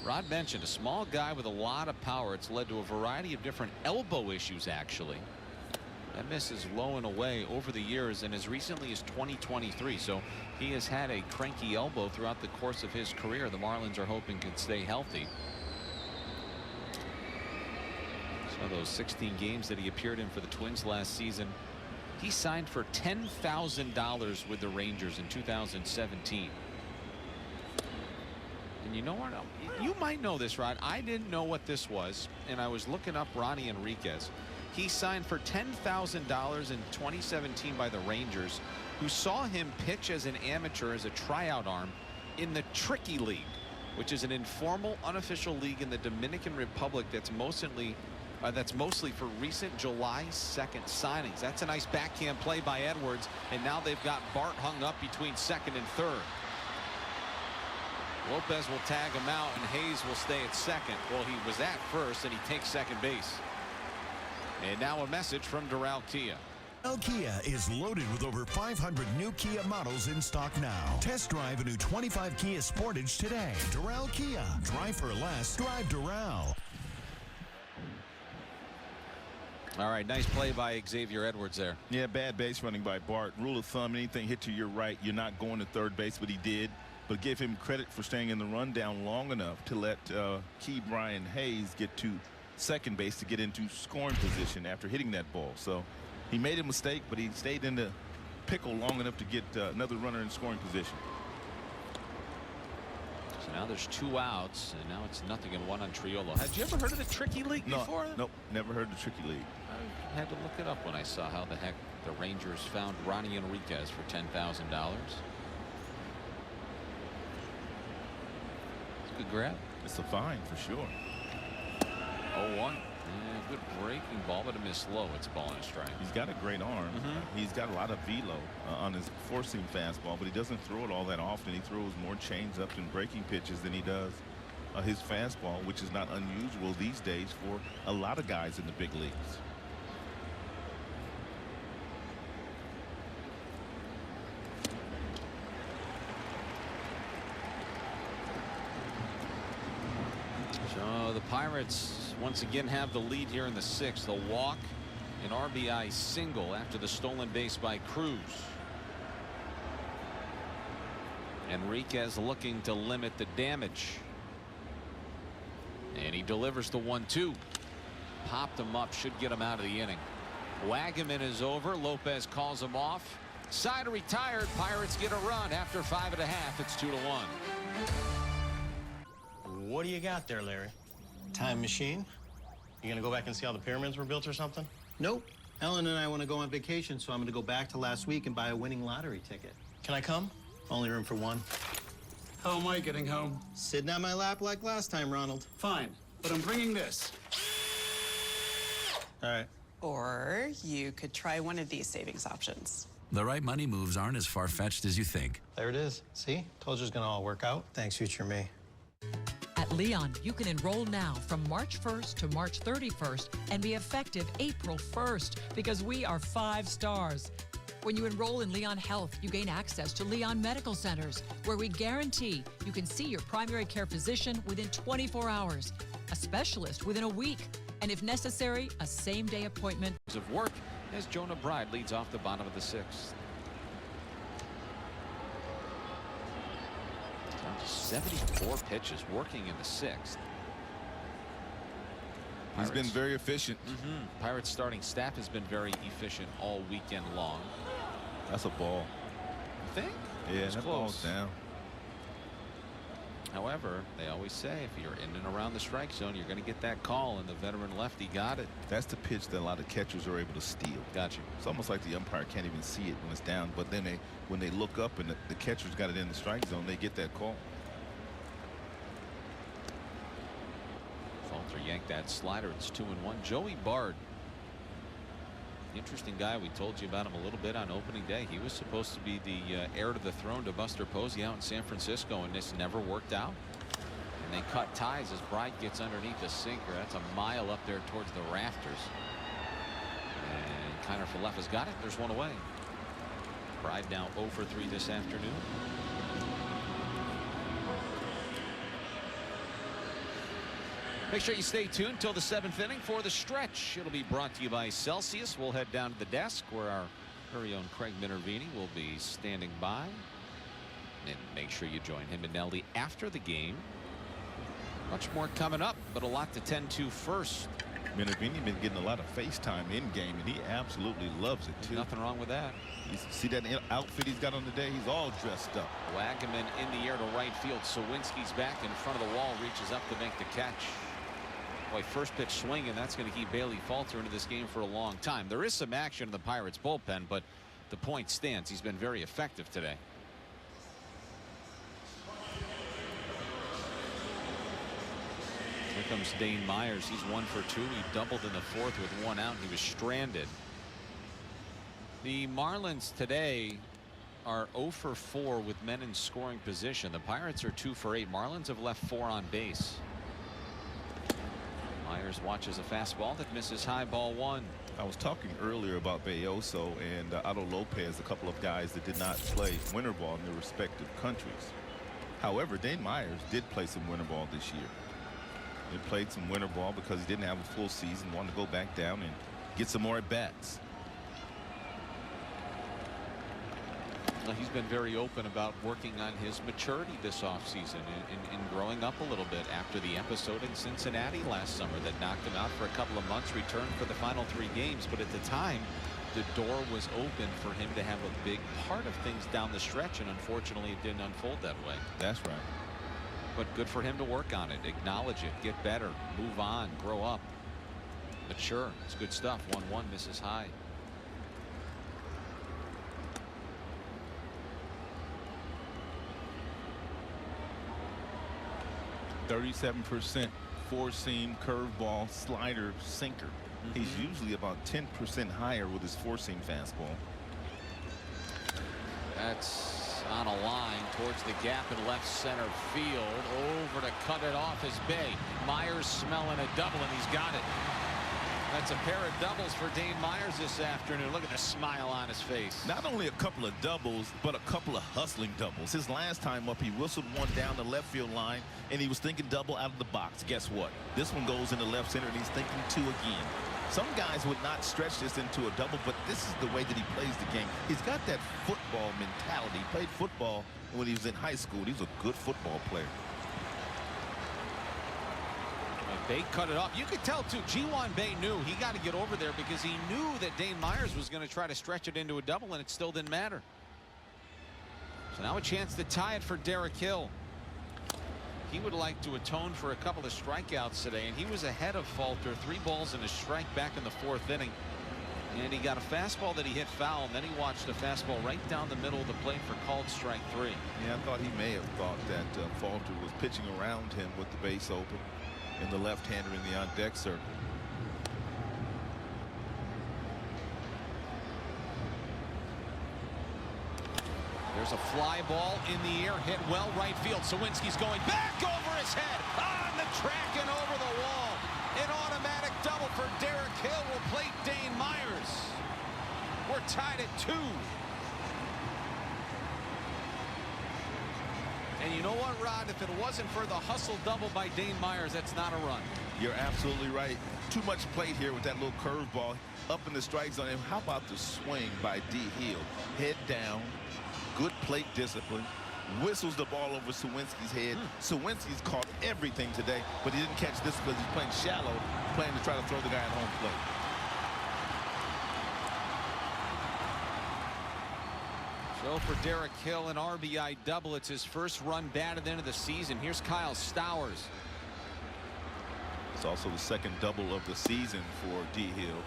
Speaker 1: Rod mentioned a small guy with a lot of power. It's led to a variety of different elbow issues, actually. That miss is low and away over the years and as recently as 2023. So he has had a cranky elbow throughout the course of his career. The Marlins are hoping can stay healthy. So those 16 games that he appeared in for the Twins last season, he signed for $10,000 with the Rangers in 2017. And you know what? You might know this, Rod. I didn't know what this was, and I was looking up Ronnie Enriquez. He signed for $10,000 in 2017 by the Rangers, who saw him pitch as an amateur as a tryout arm in the Tricky League, which is an informal, unofficial league in the Dominican Republic that's mostly for recent July 2nd signings. That's a nice backhand play by Edwards, and now they've got Bart hung up between second and third. Lopez will tag him out, and Hayes will stay at second. Well, he was at first, and he takes second base. And now a message from Doral Kia.
Speaker 6: Doral Kia is loaded with over 500 new Kia models in stock now. Test drive a new 25 Kia Sportage today. Doral Kia. Drive for less. Drive Doral.
Speaker 1: All right, nice play by Xavier Edwards there.
Speaker 3: Yeah, bad base running by Bart. Rule of thumb, anything hit to your right, you're not going to third base, but he did. But give him credit for staying in the rundown long enough to let Key Brian Hayes get to second base to get into scoring position after hitting that ball. So he made a mistake, but he stayed in the pickle long enough to get another runner in scoring position.
Speaker 1: So now there's 2 outs, and now it's 0-1 on Triolo. Had you ever heard of the Tricky League before?
Speaker 3: Nope, never heard of the Tricky League.
Speaker 1: I had to look it up when I saw how the heck the Rangers found Ronnie Enriquez for $10,000. Good grab.
Speaker 3: It's a fine for sure.
Speaker 1: 0-1. Yeah, good breaking ball, but a miss low. It's a ball and a strike.
Speaker 3: He's got a great arm. He's got a lot of velo on his four-seam fastball, but he doesn't throw it all that often. He throws more change-ups and breaking pitches than he does his fastball, which is not unusual these days for a lot of guys in the big leagues.
Speaker 1: So the Pirates once again have the lead here in the 6th. A walk, an RBI single after the stolen base by Cruz. Enriquez looking to limit the damage. And he delivers the 1-2. Popped him up, should get him out of the inning. Wagaman is over. Lopez calls him off. Side retired. Pirates get a run after 5 1/2. It's 2-1.
Speaker 7: What do you got there, Larry?
Speaker 8: Time machine?
Speaker 7: You gonna go back and see how the pyramids were built or something?
Speaker 8: Nope. Ellen and I want to go on vacation, so I'm going to go back to last week and buy a winning lottery ticket.
Speaker 7: Can I come?
Speaker 8: Only room for one.
Speaker 9: How am I getting home?
Speaker 8: Sitting on my lap like last time, Ronald.
Speaker 9: Fine, but I'm bringing this.
Speaker 8: All right.
Speaker 10: Or you could try one of these savings options.
Speaker 11: The right money moves aren't as far-fetched as you think.
Speaker 8: There it is. See? Told you it's going to all work out. Thanks, future me.
Speaker 4: At Leon, you can enroll now from March 1st to March 31st and be effective April 1st because we are 5 stars. When you enroll in Leon Health, you gain access to Leon Medical Centers, where we guarantee you can see your primary care physician within 24 hours, a specialist within a week, and if necessary, a same-day appointment.
Speaker 1: Of work as Jonah Bride leads off the bottom of the 6th. Down to 74 pitches working in the 6th.
Speaker 3: He's been very efficient.
Speaker 1: Pirates starting staff has been very efficient all weekend long.
Speaker 3: That's a ball.
Speaker 1: You think?
Speaker 3: Yeah,
Speaker 1: It's
Speaker 3: that
Speaker 1: close.
Speaker 3: ball's down.
Speaker 1: However, they always say if you're in and around the strike zone, you're going to get that call, and the veteran lefty got it.
Speaker 3: That's the pitch that a lot of catchers are able to steal.
Speaker 1: Gotcha.
Speaker 3: It's almost like the umpire can't even see it when it's down, but then when they look up and the catcher's got it in the strike zone, they get that call.
Speaker 1: Falter yanked that slider. It's 2-1. Joey Bard. Interesting guy. We told you about him a little bit on opening day. He was supposed to be the heir to the throne to Buster Posey out in San Francisco, and this never worked out. And they cut ties as Bride gets underneath the sinker. That's a mile up there towards the rafters. And Kiner Falefa's got it. There's one away. McBride now 0 for 3 this afternoon. Make sure you stay tuned till the 7th inning for the stretch. It'll be brought to you by Celsius. We'll head down to the desk where our very own Craig Minervini will be standing by. And make sure you join him and Nelly after the game. Much more coming up, but a lot to tend to first.
Speaker 3: Minervini been getting a lot of FaceTime in game, and he absolutely loves it too.
Speaker 1: Nothing wrong with that.
Speaker 3: You see that outfit he's got on today? He's all dressed up.
Speaker 1: Wagaman in the air to right field. Sawinski's back in front of the wall, reaches up to make the catch. Boy, first pitch swing, and that's going to keep Bailey Falter into this game for a long time. There is some action in the Pirates bullpen, but the point stands. He's been very effective today. Here comes Dane Myers. He's 1 for 2. He doubled in the 4th with 1 out. He was stranded. The Marlins today are 0 for 4 with men in scoring position. The Pirates are 2 for 8. Marlins have left 4 on base. Myers watches a fastball that misses high, ball 1.
Speaker 3: I was talking earlier about Belloso and Otto Lopez, a couple of guys that did not play winter ball in their respective countries. However, Dane Myers did play some winter ball this year. He played some winter ball because he didn't have a full season, wanted to go back down and get some more at bats.
Speaker 1: He's been very open about working on his maturity this offseason and growing up a little bit after the episode in Cincinnati last summer that knocked him out for a couple of months, returned for the final 3 games. But at the time, the door was open for him to have a big part of things down the stretch, and unfortunately it didn't unfold that way.
Speaker 3: That's right.
Speaker 1: But good for him to work on it, acknowledge it, get better, move on, grow up, mature. It's good stuff. 1-1, misses high.
Speaker 3: 37% four-seam, curveball, slider, sinker. He's usually about 10% higher with his four-seam fastball.
Speaker 1: That's on a line towards the gap in left center field. Over to cut it off is Bay. Myers smelling a double, and he's got it. That's a pair of doubles for Dane Myers this afternoon. Look at the smile on his face.
Speaker 3: Not only a couple of doubles, but a couple of hustling doubles. His last time up, he whistled one down the left field line, and he was thinking double out of the box. Guess what? This one goes into left center, and he's thinking 2 again. Some guys would not stretch this into a double, but this is the way that he plays the game. He's got that football mentality. He played football when he was in high school. He was a good football player.
Speaker 1: Bay cut it off. You could tell too, G1 Bay knew he got to get over there because he knew that Dane Myers was going to try to stretch it into a double, and it still didn't matter. So now a chance to tie it for Derek Hill. He would like to atone for a couple of strikeouts today, and he was ahead of Falter, 3 balls and a strike back in the 4th inning. And he got a fastball that he hit foul, and then he watched a fastball right down the middle of the plate for called strike 3.
Speaker 3: Yeah, I thought he may have thought that Falter was pitching around him with the base open. And the left-hander in the on-deck circle.
Speaker 1: There's a fly ball in the air, hit well right field. Sawinski's going back over his head, on the track and over the wall. An automatic double for Derek Hill will plate Dane Myers. We're tied at 2. And you know what, Rod? If it wasn't for the hustle double by Dane Myers, that's not a run.
Speaker 3: You're absolutely right. Too much plate here with that little curveball up in the strike zone. And how about the swing by D. Hill? Head down, good plate discipline, whistles the ball over Sawinski's head. Sawinski's caught everything today, but he didn't catch this because he's playing shallow, playing to try to throw the guy at home plate.
Speaker 1: So for Derek Hill, an RBI double. It's his first run batted into the season. Here's Kyle Stowers.
Speaker 3: It's also the second double of the season for D. Hill.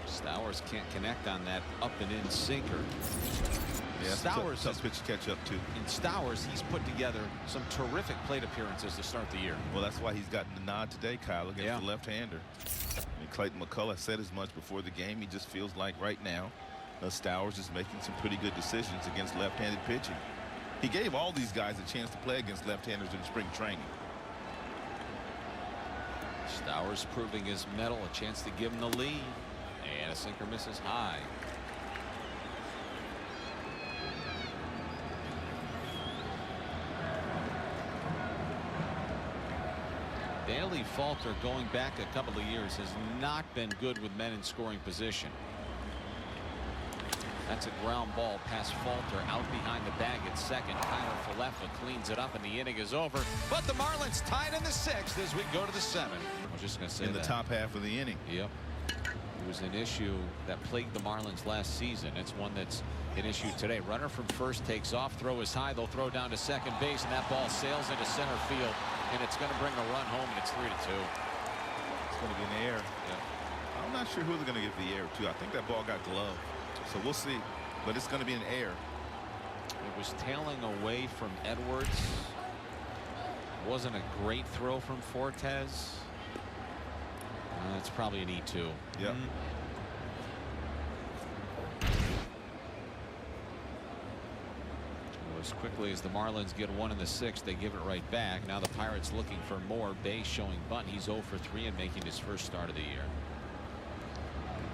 Speaker 1: Stowers can't connect on that up and in sinker.
Speaker 3: Yeah,
Speaker 1: Stowers
Speaker 3: tough pitch to catch up to.
Speaker 1: In Stowers, he's put together some terrific plate appearances to start the year.
Speaker 3: Well, that's why he's gotten the nod today, Kyle, against the left-hander. And Clayton McCullough said as much before the game. He just feels like right now Stowers is making some pretty good decisions against left-handed pitching. He gave all these guys a chance to play against left-handers in spring training.
Speaker 1: Stowers proving his mettle, a chance to give him the lead. And a sinker misses high. Bailey Falter, going back a couple of years, has not been good with men in scoring position. That's a ground ball past Falter out behind the bag at second. Kyle Falefa cleans it up and the inning is over. But the Marlins tied in the 6th as we go to the 7th. I was just going to say
Speaker 3: in the top half of the inning.
Speaker 1: Yep. It was an issue that plagued the Marlins last season. It's one that's an issue today. Runner from first takes off. Throw is high. They'll throw down to second base, and that ball sails into center field, and it's going to bring a run home, and it's 3-2.
Speaker 3: It's going to be an error.
Speaker 1: Yeah.
Speaker 3: I'm not sure who they're going to give the error to. I think that ball got gloved. So we'll see. But it's going to be an error.
Speaker 1: It was tailing away from Edwards. Wasn't a great throw from Fortes. It's probably an E2.
Speaker 3: Yep.
Speaker 1: As quickly as the Marlins get one in the 6th, they give it right back. Now the Pirates looking for more. Bay showing bunt. He's 0 for 3 and making his first start of the year.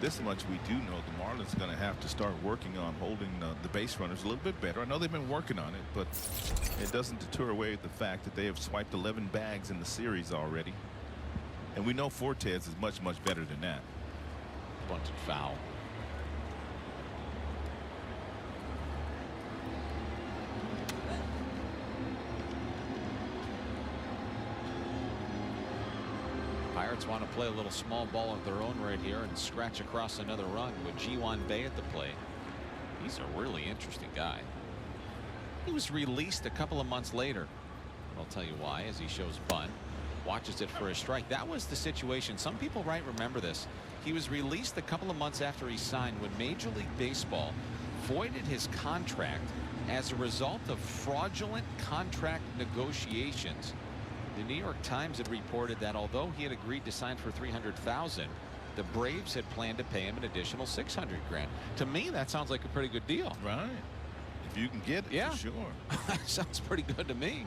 Speaker 3: This much we do know. The Marlins are going to have to start working on holding the base runners a little bit better. I know they've been working on it, but it doesn't deter away the fact that they have swiped 11 bags in the series already. And we know Fortes is much, much better than that.
Speaker 1: Bunted foul. Pirates want to play a little small ball of their own right here and scratch across another run with Ji-Hwan Bae at the plate. He's a really interesting guy. He was released a couple of months later. I'll tell you why, as he shows bunt, watches it for a strike. That was the situation. Some people might remember this. He was released a couple of months after he signed when Major League Baseball voided his contract as a result of fraudulent contract negotiations. The New York Times had reported that although he had agreed to sign for $300,000, the Braves had planned to pay him an additional $600,000. To me, that sounds like a pretty good deal.
Speaker 3: Right. If you can get it,
Speaker 1: yeah,
Speaker 3: for sure.
Speaker 1: Sounds pretty good to me.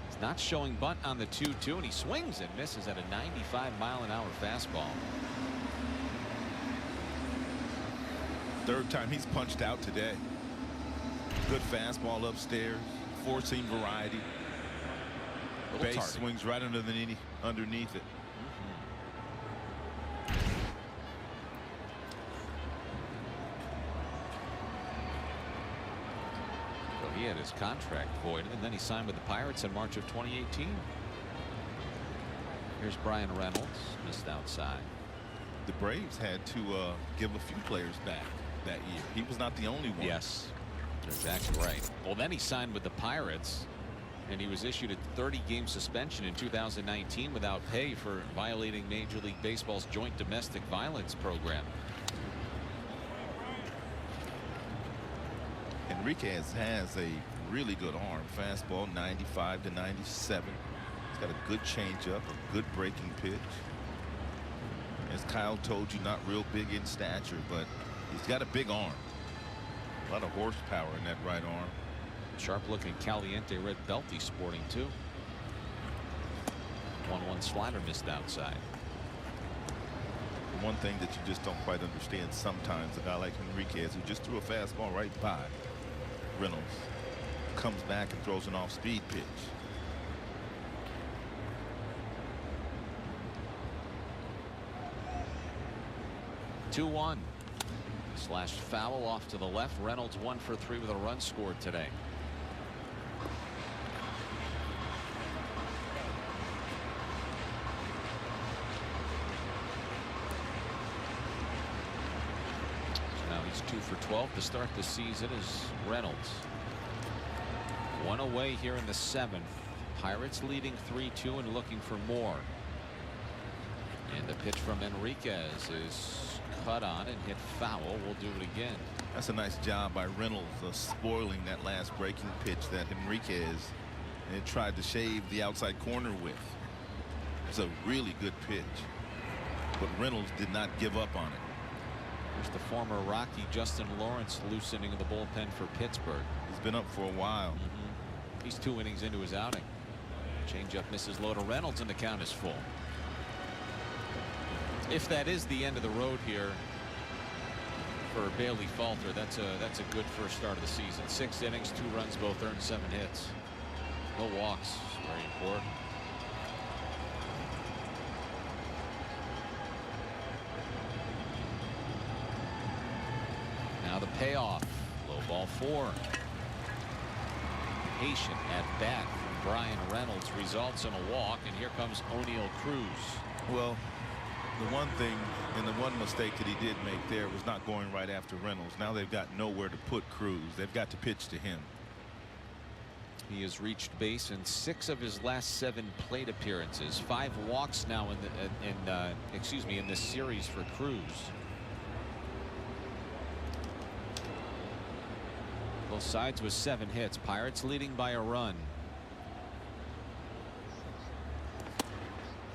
Speaker 1: He's not showing bunt on the 2-2, and he swings and misses at a 95-mile-an-hour fastball.
Speaker 3: Third time he's punched out today. Good fastball upstairs. Four-seam variety. Base swings right underneath it.
Speaker 1: So he had his contract voided, and then he signed with the Pirates in March of 2018. Here's Brian Reynolds, missed outside.
Speaker 3: The Braves had to give a few players back that year. He was not the only one.
Speaker 1: Yes, you're exactly right. Well, then he signed with the Pirates, and he was issued a 30-game suspension in 2019 without pay for violating Major League Baseball's joint domestic violence program.
Speaker 3: Enriquez has a really good arm. Fastball 95 to 97. He's got a good changeup, a good breaking pitch. As Kyle told you, not real big in stature, but he's got a big arm. A lot of horsepower in that right arm.
Speaker 1: Sharp-looking Caliente red belt he's sporting too. 1-1 slider missed outside.
Speaker 3: The one thing that you just don't quite understand sometimes, a guy like Enriquez, who just threw a fastball right by Reynolds, comes back and throws an off-speed pitch.
Speaker 1: Two-1. Slashed foul off to the left. Reynolds 1 for 3 with a run scored today. Now he's 2 for 12 to start the season as Reynolds. One away here in the 7th. Pirates leading 3-2 and looking for more. And the pitch from Enriquez is cut on and hit foul. We'll do it again.
Speaker 3: That's a nice job by Reynolds of spoiling that last breaking pitch that Enriquez had tried to shave the outside corner with. It's a really good pitch, but Reynolds did not give up on it.
Speaker 1: There's the former Rocky Justin Lawrence loosening in the bullpen for Pittsburgh.
Speaker 3: He's been up for a while.
Speaker 1: He's 2 innings into his outing. Changeup misses low to Reynolds, and the count is full. If that is the end of the road here for Bailey Falter, that's a good first start of the season. 6 innings, 2 runs, both earned, 7 hits. No walks, very important. the payoff. Low ball 4. Patient at bat from Brian Reynolds results in a walk, and here comes O'Neill Cruz.
Speaker 3: Well, the one thing and the one mistake that he did make there was not going right after Reynolds. Now they've got nowhere to put Cruz. They've got to pitch to him.
Speaker 1: He has reached base in 6 of his last 7 plate appearances. 5 walks now in this series for Cruz. Both sides with 7 hits. Pirates leading by a run.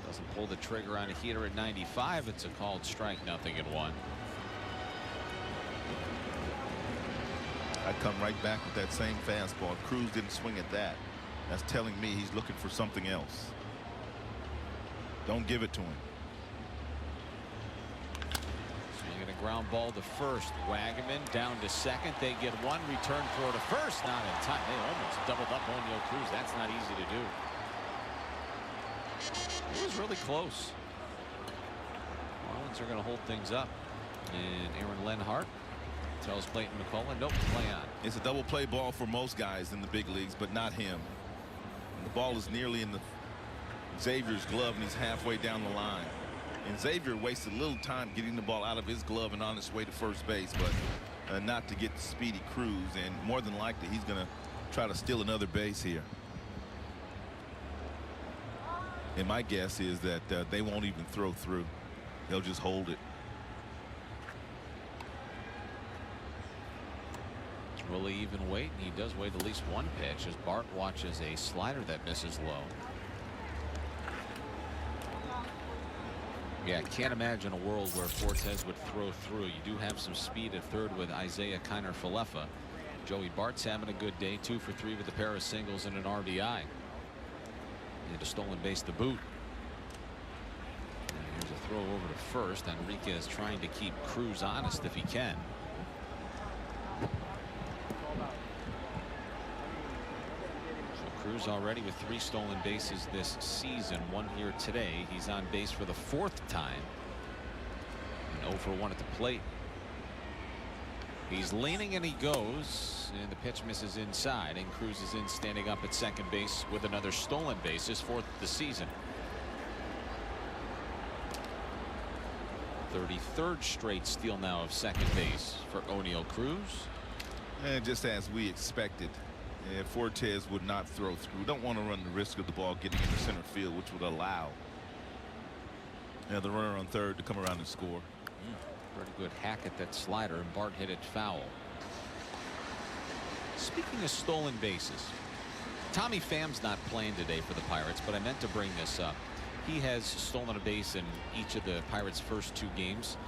Speaker 1: Doesn't pull the trigger on a heater at 95. It's a called strike. 0-1.
Speaker 3: I'd come right back with that same fastball. Cruz didn't swing at that. That's telling me he's looking for something else. Don't give it to him.
Speaker 1: Swinging a ground ball to first. Wagaman down to second. They get one. Return throw to first. Not in time. They almost doubled up O'Neill Cruz. That's not easy to do. It was really close. Marlins are going to hold things up. And Aaron Lenhart tells Clayton McCullough, nope, play on.
Speaker 3: It's a double play ball for most guys in the big leagues, but not him. And the ball is nearly in the Xavier's glove, and he's halfway down the line. And Xavier wasted a little time getting the ball out of his glove and on his way to first base, but not to get Speedy Cruz. And more than likely, he's going to try to steal another base here. And my guess is that they won't even throw through. They'll just hold it.
Speaker 1: Will he even wait? He does wait at least one pitch as Bart watches a slider that misses low. Yeah, can't imagine a world where Fortes would throw through. You do have some speed at third with Isaiah Kiner-Falefa. Joey Bart's having a good day, 2 for 3 with a pair of singles and an RBI. And a stolen base to boot. And here's a throw over to first. Enriquez trying to keep Cruz honest if he can. Cruz already with 3 stolen bases this season, 1 here today. He's on base for the 4th time. And 0 for 1 at the plate. He's leaning and he goes, and the pitch misses inside, and Cruz is in standing up at second base with another stolen base, his 4th of the season. 33rd straight steal now of second base for O'Neill Cruz.
Speaker 3: And just as we expected, Fortes would not throw through. Don't want to run the risk of the ball getting into center field, which would allow the runner on third to come around and score.
Speaker 1: Pretty good hack at that slider, and Bart hit it foul. Speaking of stolen bases, Tommy Pham's not playing today for the Pirates, but I meant to bring this up. He has stolen a base in each of the Pirates' first 2 games.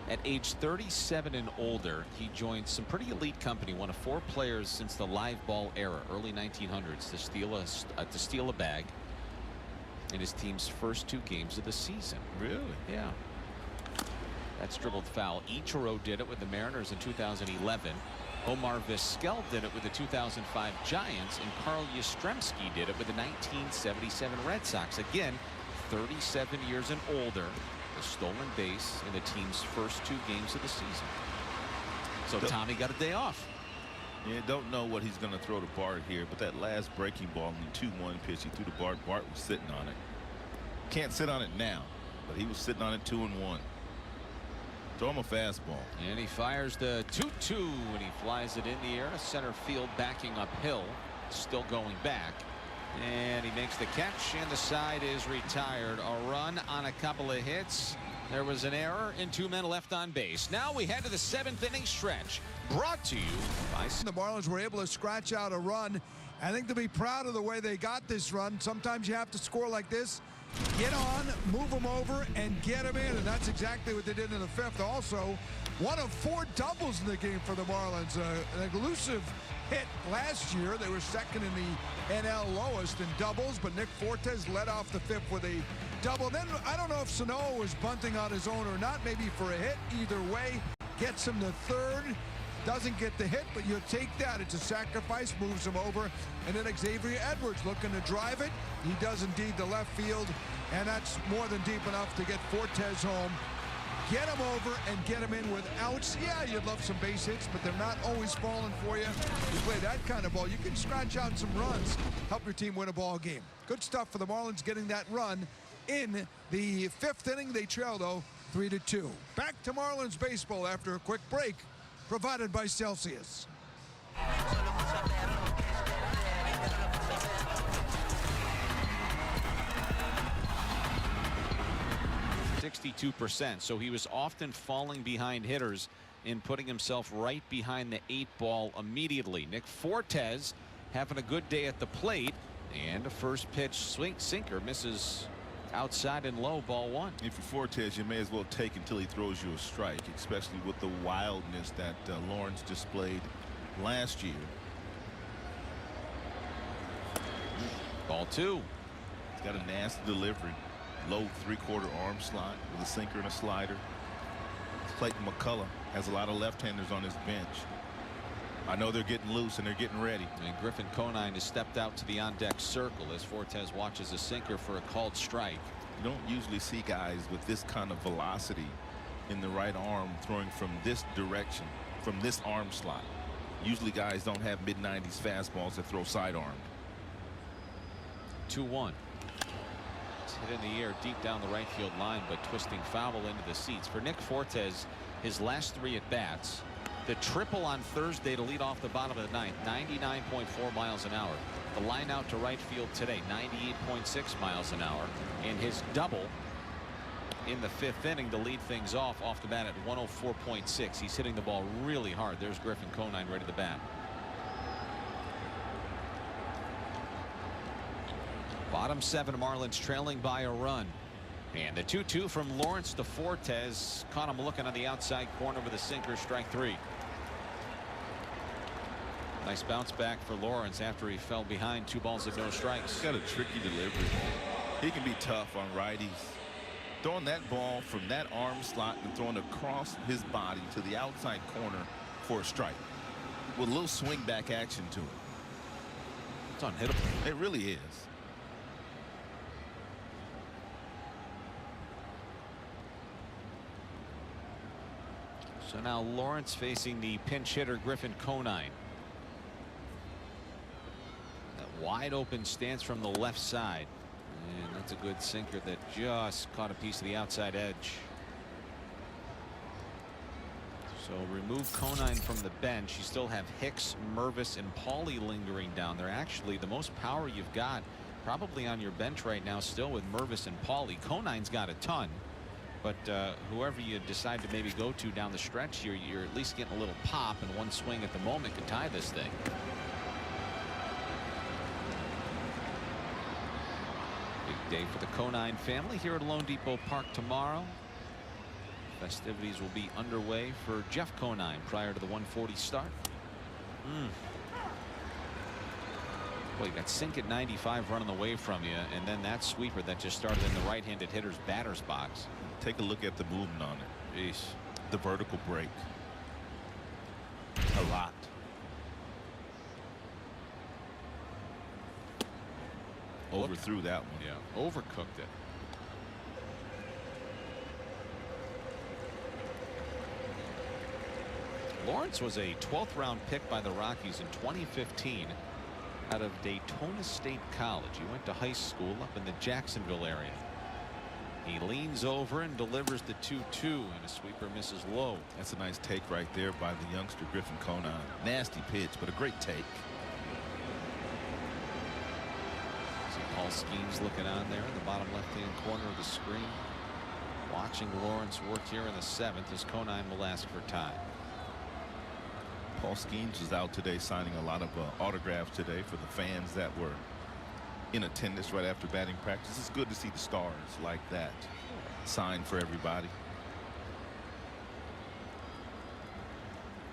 Speaker 1: At age 37 and older, he joined some pretty elite company, one of 4 players since the live ball era, early 1900s, to steal a bag in his team's first 2 games of the season.
Speaker 3: Really?
Speaker 1: Yeah. That's dribbled foul. Ichiro did it with the Mariners in 2011. Omar Vizquel did it with the 2005 Giants, and Carl Yastrzemski did it with the 1977 Red Sox. Again, 37 years and older. A stolen base in the team's first 2 games of the season. So Tommy got a day off.
Speaker 3: Yeah, don't know what he's going to throw to Bart here, but that last breaking ball in the 2-1 pitch he threw to Bart, Bart was sitting on it. Can't sit on it now, but he was sitting on it 2-1. Throw him a fastball.
Speaker 1: And he fires the 2-2 and he flies it in the air to center field, backing uphill, still going back. And he makes the catch, and the side is retired. A run on a couple of hits. There was an error, and 2 men left on base. Now we head to the 7th inning stretch. Brought to you by...
Speaker 12: The Marlins were able to scratch out a run. I think to be proud of the way they got this run. Sometimes you have to score like this. Get on, move them over, and get them in. And that's exactly what they did in the 5th. Also, 1 of 4 doubles in the game for the Marlins. An elusive hit last year. They were 2nd in the NL lowest in doubles, but Nick Fortes led off the 5th with a double. Then I don't know if Sanoa was bunting on his own or not, maybe for a hit. Either way, gets him to 3rd. Doesn't get the hit, but you take that. It's a sacrifice, moves him over. And then Xavier Edwards looking to drive it. He does indeed to left field, and that's more than deep enough to get Fortes home. Get them over and get them in with outs. Yeah, you'd love some base hits, but they're not always falling for you. You play that kind of ball, you can scratch out some runs, help your team win a ball game. Good stuff for the Marlins getting that run in the 5th inning. They trail, though, 3-2. Back to Marlins baseball after a quick break, provided by Celsius.
Speaker 1: 62%, so he was often falling behind hitters and putting himself right behind the 8 ball immediately. Nick Fortes having a good day at the plate, and a first pitch swing sinker misses outside and low, ball 1.
Speaker 3: If you're Fortes, you may as well take until he throws you a strike, especially with the wildness that Lawrence displayed last year.
Speaker 1: Ball 2.
Speaker 3: He's got a nasty delivery. Low 3/4 arm slot with a sinker and a slider. Clayton McCullough has a lot of left-handers on his bench. I know they're getting loose and they're getting ready.
Speaker 1: And Griffin Conine has stepped out to the on-deck circle as Fortes watches a sinker for a called strike.
Speaker 3: You don't usually see guys with this kind of velocity in the right arm throwing from this direction, from this arm slot. Usually guys don't have mid-90s fastballs that throw sidearmed.
Speaker 1: 2-1. Hit in the air deep down the right field line, but twisting foul into the seats. For Nick Fortes, his last 3 at bats, the triple on Thursday to lead off the bottom of the 9th, 99.4 miles an hour. The line out to right field today, 98.6 miles an hour, and his double in the 5th inning to lead things off the bat at 104.6. He's hitting the ball really hard. There's Griffin Conine ready to bat. Bottom 7, Marlins trailing by a run. And the 2-2 from Lawrence to Fortes. Caught him looking on the outside corner with a sinker, strike 3. Nice bounce back for Lawrence after he fell behind 2 balls and no strikes.
Speaker 3: He's got a tricky delivery. He can be tough on righties. Throwing that ball from that arm slot and throwing across his body to the outside corner for a strike with a little swing back action to it.
Speaker 1: It's unhittable.
Speaker 3: It really is.
Speaker 1: So now Lawrence facing the pinch hitter Griffin Conine. That wide open stance from the left side, and that's a good sinker that just caught a piece of the outside edge. So remove Conine from the bench. You still have Hicks, Mervis, and Pauly lingering down there. Actually, the most power you've got probably on your bench right now still with Mervis and Pauly. Conine's got a ton. But whoever you decide to maybe go to down the stretch here, you're at least getting a little pop, and one swing at the moment could tie this thing. Big day for the Conine family here at Lone Depot Park tomorrow. Festivities will be underway for Jeff Conine prior to the 1:40 start. Well, you got Sink at 95 running away from you, and then that sweeper that just started in the right-handed hitter's batter's box.
Speaker 3: Take a look at the movement on it.
Speaker 1: Jeez.
Speaker 3: The vertical break. A lot. Overthrew that one.
Speaker 1: Yeah, overcooked it. Lawrence was a 12th round pick by the Rockies in 2015 out of Daytona State College. He went to high school up in the Jacksonville area. He leans over and delivers the 2-2, and a sweeper misses low.
Speaker 3: That's a nice take right there by the youngster Griffin Conine. Nasty pitch, but a great take.
Speaker 1: See Paul Skeens looking on there in the bottom left-hand corner of the screen, watching Lawrence work here in the 7th as Conine will ask for time.
Speaker 3: Paul Skeens was out today signing a lot of autographs today for the fans that were in attendance right after batting practice. It's good to see the stars like that sign for everybody.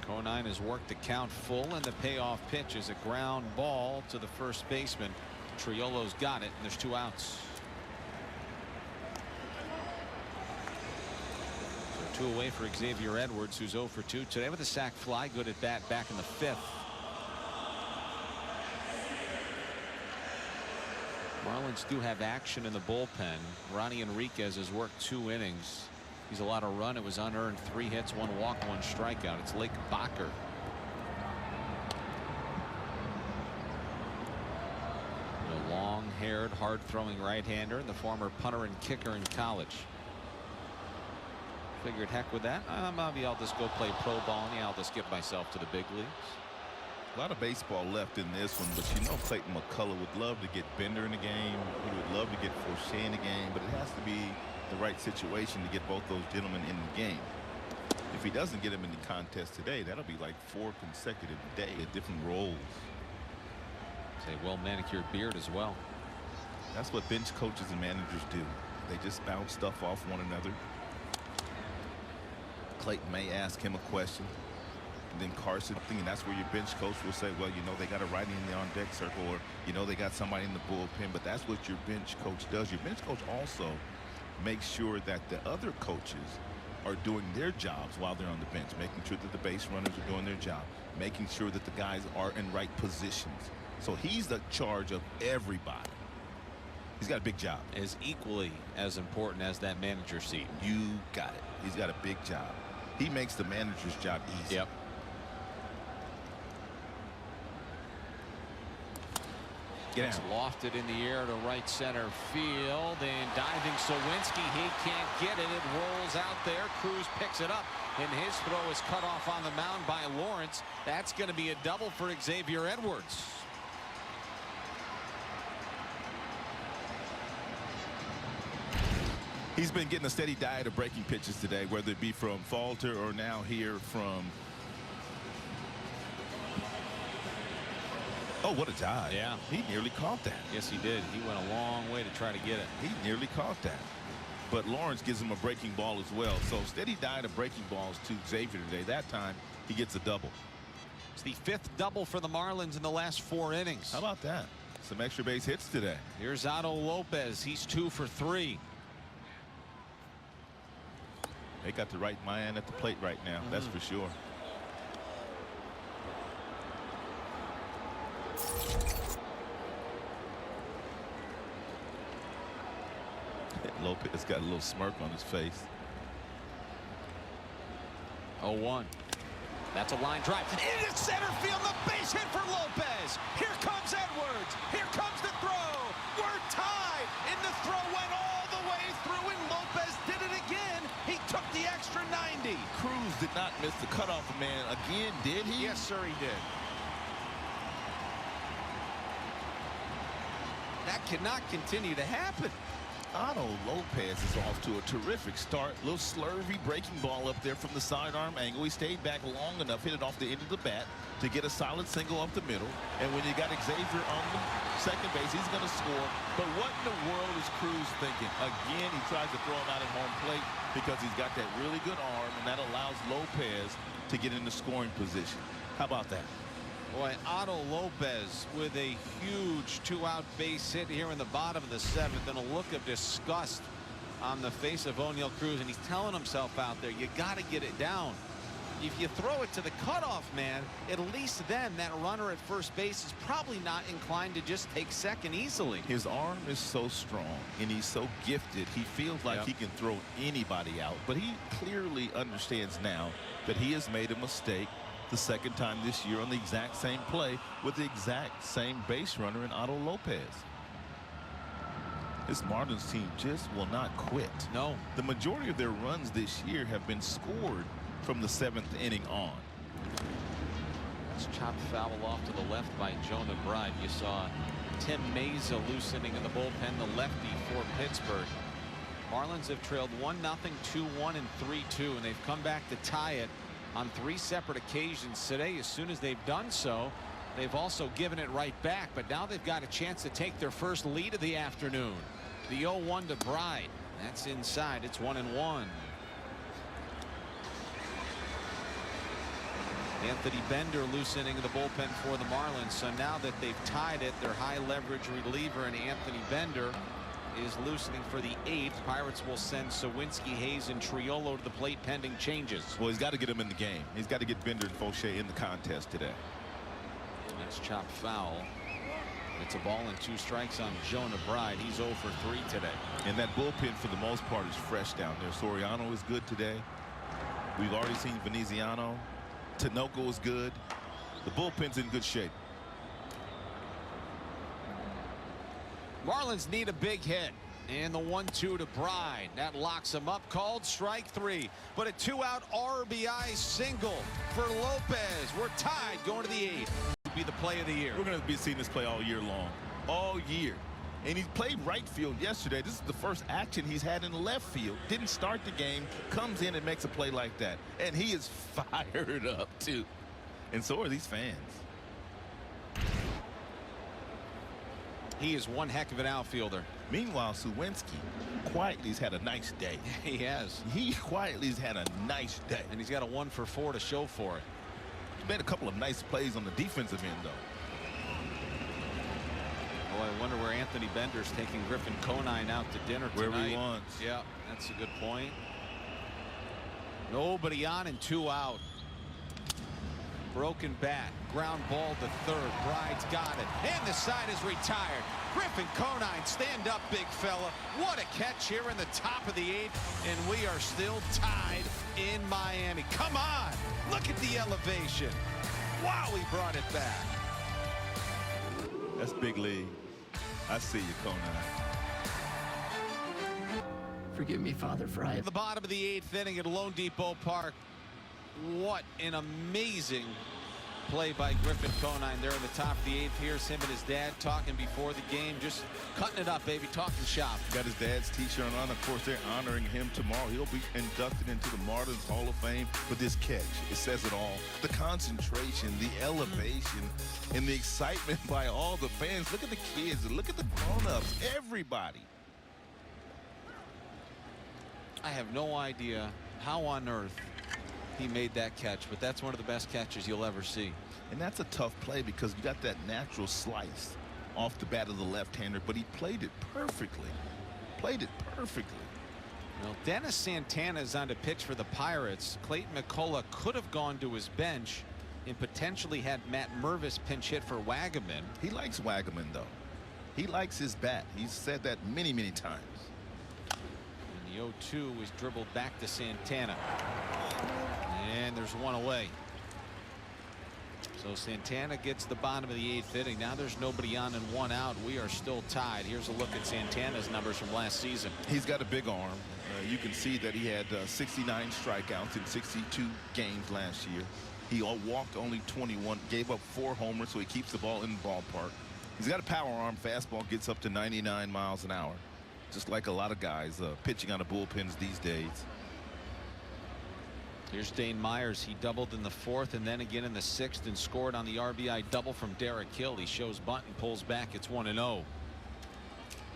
Speaker 1: Conine has worked the count full, and the payoff pitch is a ground ball to the first baseman. Triolo's got it, and there's 2 outs. So 2 away for Xavier Edwards, who's 0 for 2 today with a sac fly. Good at bat back in the 5th. Marlins do have action in the bullpen. Ronnie Enriquez has worked 2 innings. He's allowed a run. It was unearned. 3 hits, 1 walk, 1 strikeout. It's Lake Bacher. The long-haired, hard-throwing right-hander, and the former punter and kicker in college. Figured, heck with that. Maybe I'll just go play pro ball, and I'll just get myself to the big leagues.
Speaker 3: A lot of baseball left in this one, but you know Clayton McCullough would love to get Bender in the game. He would love to get Forshea in the game, but it has to be the right situation to get both those gentlemen in the game. If he doesn't get them in the contest today, that'll be like 4 consecutive days at different roles.
Speaker 1: Say well-manicured beard as well.
Speaker 3: That's what bench coaches and managers do. They just bounce stuff off one another. Clayton may ask him a question, and then Carson, and that's where your bench coach will say, well, you know, they got a righty in the on-deck circle, or, you know, they got somebody in the bullpen. But that's what your bench coach does. Your bench coach also makes sure that the other coaches are doing their jobs while they're on the bench, making sure that the base runners are doing their job, making sure that the guys are in right positions. So he's the charge of everybody. He's got a big job.
Speaker 1: Is equally as important as that manager seat.
Speaker 3: You got it. He's got a big job. He makes the manager's job easy.
Speaker 1: Yep. Gets lofted in the air to right center field, and diving Sawinski, he can't get it. It rolls out there. Cruz picks it up, and his throw is cut off on the mound by Lawrence. That's going to be a double for Xavier Edwards.
Speaker 3: He's been getting a steady diet of breaking pitches today, whether it be from Falter or now here from. Oh, what a dive.
Speaker 1: Yeah.
Speaker 3: He nearly caught that.
Speaker 1: Yes, he did. He went a long way to try to get it.
Speaker 3: He nearly caught that. But Lawrence gives him a breaking ball as well. So steady diet of breaking balls to Xavier today. That time he gets a double.
Speaker 1: It's the 5th double for the Marlins in the last 4 innings.
Speaker 3: How about that? Some extra base hits today.
Speaker 1: Here's Otto Lopez. He's 2 for 3.
Speaker 3: They got the right man at the plate right now. That's for sure. Lopez got a little smirk on his face.
Speaker 1: 0-1. That's a line drive into center field. The base hit for Lopez. Here comes Edwards. Here comes the throw. We're tied, and the throw went all the way through, and Lopez did it again. He took the extra 90.
Speaker 3: Cruz did not miss the cutoff man again, did he?
Speaker 1: Yes, sir, he did. That cannot continue to happen.
Speaker 3: Otto Lopez is off to a terrific start. Little slurvy breaking ball up there from the sidearm angle. He stayed back long enough, hit it off the end of the bat to get a solid single up the middle. And when you got Xavier on the second base, he's going to score. But what in the world is Cruz thinking? Again, he tries to throw him out at home plate because he's got that really good arm, and that allows Lopez to get in the scoring position. How about that?
Speaker 1: Boy, Otto Lopez with a huge 2-out base hit here in the bottom of the 7th, and a look of disgust on the face of O'Neal Cruz, and he's telling himself out there, you got to get it down. If you throw it to the cutoff man, at least then that runner at first base is probably not inclined to just take second easily.
Speaker 3: His arm is so strong, and he's so gifted. He feels like he can throw anybody out, but he clearly understands now that he has made a mistake the second time this year on the exact same play with the exact same base runner in Otto Lopez. This Marlins team just will not quit.
Speaker 1: No.
Speaker 3: The majority of their runs this year have been scored from the 7th inning on.
Speaker 1: That's chopped foul off to the left by Jonah Bride. You saw Tim Meza loosening in the bullpen, the lefty for Pittsburgh. Marlins have trailed 1-0, 2-1, and 3-2, and they've come back to tie it on 3 separate occasions today. As soon as they've done so, they've also given it right back, but now they've got a chance to take their first lead of the afternoon. The 0-1 to Bride. That's inside. It's 1-1. Anthony Bender loosening the bullpen for the Marlins. So now that they've tied it, their high leverage reliever and Anthony Bender is loosening for the 8th. Pirates will send Sawinski, Hayes, and Triolo to the plate pending changes.
Speaker 3: Well, he's got to get him in the game. He's got to get Bender and Forshea in the contest today.
Speaker 1: That's chopped foul. It's a ball and 2 strikes on Jonah Bride. He's 0 for 3 today.
Speaker 3: And that bullpen, for the most part, is fresh down there. Soriano is good today. We've already seen Veneziano. Tinoco is good. The bullpen's in good shape.
Speaker 1: Marlins need a big hit. And the 1-2 to Bride. That locks him up. Called strike 3. But a 2-out RBI single for Lopez. We're tied going to the 8th. Be the play of the year.
Speaker 3: We're going to be seeing this play all year long. All year. And he played right field yesterday. This is the first action he's had in left field. Didn't start the game. Comes in and makes a play like that. And he is fired up, too. And so are these fans.
Speaker 1: He is one heck of an outfielder.
Speaker 3: Meanwhile, Suwinski quietly has had a nice day.
Speaker 1: He has.
Speaker 3: He quietly has had a nice day.
Speaker 1: And he's got a 1 for 4 to show for it.
Speaker 3: He's made a couple of nice plays on the defensive end, though.
Speaker 1: Oh, I wonder where Anthony Bender's taking Griffin Conine out to dinner tonight.
Speaker 3: Where he wants.
Speaker 1: Yeah, that's a good point. Nobody on and 2 out. Broken bat. Ground ball to third. Bride's got it. And the side is retired. Griffin Conine, stand up, big fella. What a catch here in the top of the 8th. And we are still tied in Miami. Come on. Look at the elevation. Wow, he brought it back.
Speaker 3: That's big league. I see you, Conine.
Speaker 13: Forgive me, Father, for I have...
Speaker 1: The bottom of the 8th inning at Lone Depot Park. What an amazing play by Griffin Conine there in the top of the 8th. Here's him and his dad talking before the game, just cutting it up, baby, talking shop.
Speaker 3: Got his dad's t-shirt on. Of course, they're honoring him tomorrow. He'll be inducted into the Marlins Hall of Fame. But this catch, it says it all. The concentration, the elevation, and the excitement by all the fans. Look at the kids, look at the grown-ups, everybody.
Speaker 1: I have no idea how on earth he made that catch, but that's one of the best catches you'll ever see.
Speaker 3: And that's a tough play because you got that natural slice off the bat of the left-hander, but he played it perfectly. Played it perfectly.
Speaker 1: Well, Dennis Santana is on to pitch for the Pirates. Clayton McCullough could have gone to his bench and potentially had Matt Mervis pinch hit for Wagaman.
Speaker 3: He likes Wagaman, though. He likes his bat. He's said that many, many times.
Speaker 1: And the 0-2 was dribbled back to Santana. And there's one away. So Santana gets the bottom of the 8th inning. Now there's nobody on and 1 out. We are still tied. Here's a look at Santana's numbers from last season.
Speaker 3: He's got a big arm. You can see that he had 69 strikeouts in 62 games last year. He walked only 21, gave up 4 homers, so he keeps the ball in the ballpark. He's got a power arm. Fastball gets up to 99 miles an hour. Just like a lot of guys pitching out of bullpens these days.
Speaker 1: Here's Dane Myers. He doubled in the 4th and then again in the 6th and scored on the RBI double from Derek Hill. He shows bunt and pulls back. It's 1-0.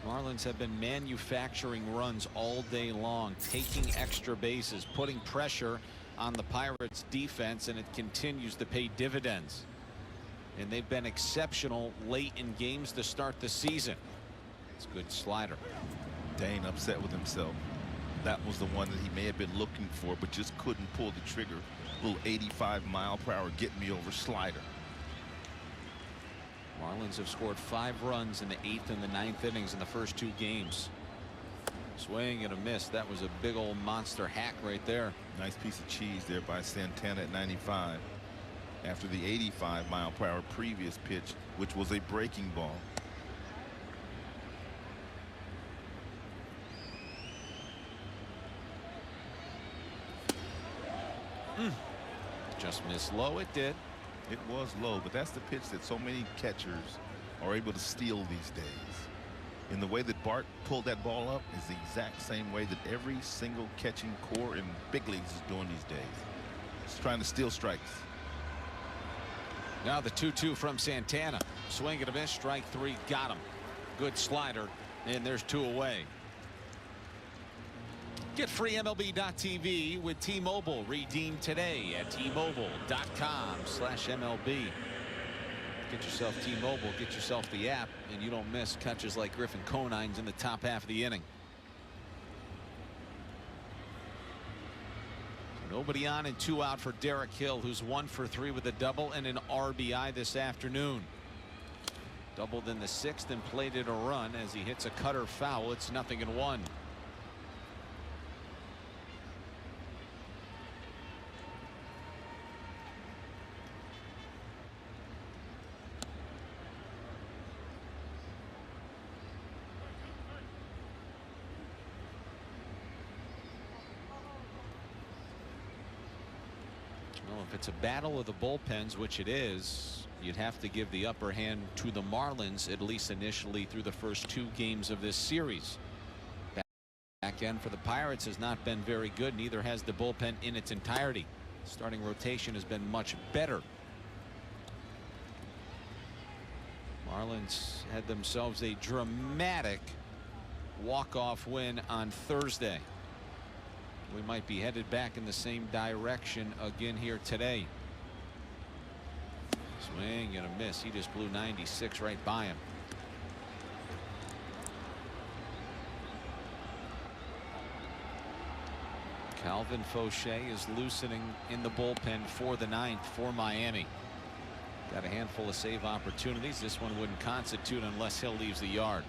Speaker 1: Marlins have been manufacturing runs all day long, taking extra bases, putting pressure on the Pirates defense, and it continues to pay dividends. And they've been exceptional late in games to start the season. It's a good slider.
Speaker 3: Dane upset with himself. That was the one that he may have been looking for, but just couldn't pull the trigger. Little 85-mile-per-hour get-me-over slider.
Speaker 1: Marlins have scored 5 runs in the 8th and the 9th innings in the first 2 games. Swing and a miss. That was a big old monster hack right there.
Speaker 3: Nice piece of cheese there by Santana at 95 after the 85-mile-per-hour previous pitch, which was a breaking ball.
Speaker 1: Just missed low. It did.
Speaker 3: It was low, but that's the pitch that so many catchers are able to steal these days. And the way that Bart pulled that ball up is the exact same way that every single catching core in big leagues is doing these days. Just trying to steal strikes.
Speaker 1: Now the 2-2 from Santana. Swing and a miss. Strike 3. Got him. Good slider. And there's 2 away. Get free MLB.tv with T-Mobile. Redeem today at T-Mobile.com/MLB. Get yourself T-Mobile. Get yourself the app, and you don't miss catches like Griffin Conine's in the top half of the inning. Nobody on and 2 out for Derek Hill, who's 1 for 3 with a double and an RBI this afternoon. Doubled in the 6th and plated a run as he hits a cutter foul. It's 0-1. Well, if it's a battle of the bullpens, which it is, you'd have to give the upper hand to the Marlins, at least initially through the first 2 games of this series. Back end for the Pirates has not been very good. Neither has the bullpen in its entirety. Starting rotation has been much better. Marlins had themselves a dramatic walk-off win on Thursday. We might be headed back in the same direction again here today. Swing and a miss. He just blew 96 right by him. Calvin Fauché is loosening in the bullpen for the 9th for Miami. Got a handful of save opportunities. This one wouldn't constitute unless Hill leaves the yard.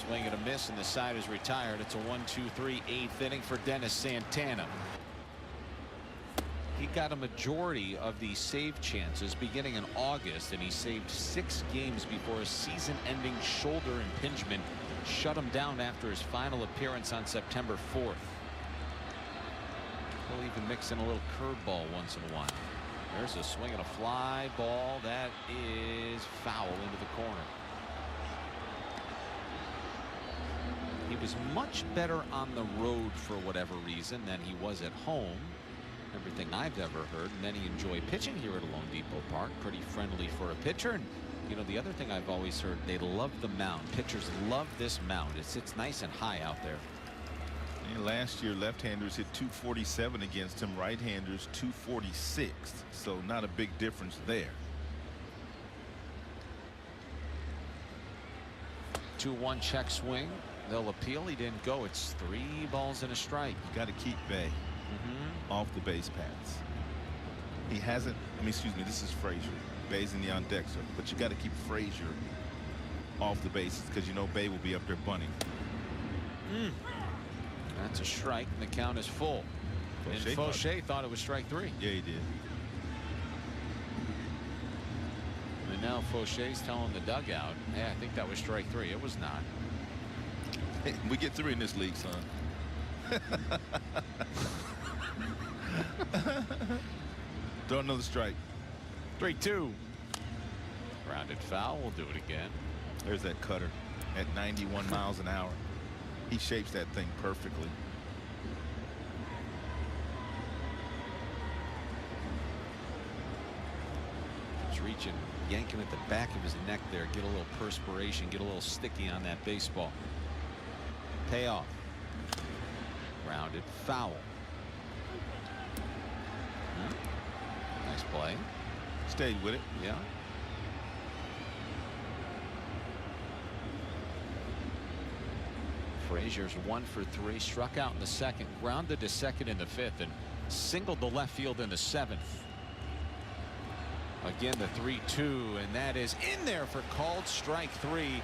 Speaker 1: Swing and a miss, and the side is retired. It's a 1-2-3 8th inning for Dennis Santana. He got a majority of the save chances beginning in August, and he saved 6 games before a season-ending shoulder impingement shut him down after his final appearance on September 4th. He'll even mix in a little curveball once in a while. There's a swing and a fly ball that is foul into the corner. He was much better on the road for whatever reason than he was at home. Everything I've ever heard, many enjoy pitching here at Lone Depot Park. Pretty friendly for a pitcher. And you know, the other thing I've always heard, they love the mound. Pitchers love this mound. It sits nice and high out there.
Speaker 3: And last year, left-handers hit 247 against him, right-handers 246. So not a big difference there.
Speaker 1: 2-1 check swing. They'll appeal. He didn't go. It's 3 balls and a strike.
Speaker 3: You got to keep Bay off the base paths. He hasn't. I mean, excuse me. This is Frazier. Bay's in the on deck, sir. But you got to keep Frazier off the bases because you know Bay will be up there bunting.
Speaker 1: That's a strike, and the count is full. And Fauché thought it was strike 3.
Speaker 3: Yeah, he did.
Speaker 1: And now Fauché's telling the dugout, "Yeah, I think that was strike 3." It was not.
Speaker 3: Hey, we get 3 in this league, son. Throw another strike.
Speaker 1: 3-2. Grounded foul. We'll do it again.
Speaker 3: There's that cutter at 91 miles an hour. He shapes that thing perfectly.
Speaker 1: He's reaching, yanking at the back of his neck there. Get a little perspiration, get a little sticky on that baseball. Payoff. Grounded foul. Nice play.
Speaker 3: Stayed with it.
Speaker 1: Yeah. Frazier's 1 for 3, struck out in the 2nd, grounded to 2nd in the 5th, and singled the left field in the 7th. Again, the 3-2, and that is in there for called strike 3.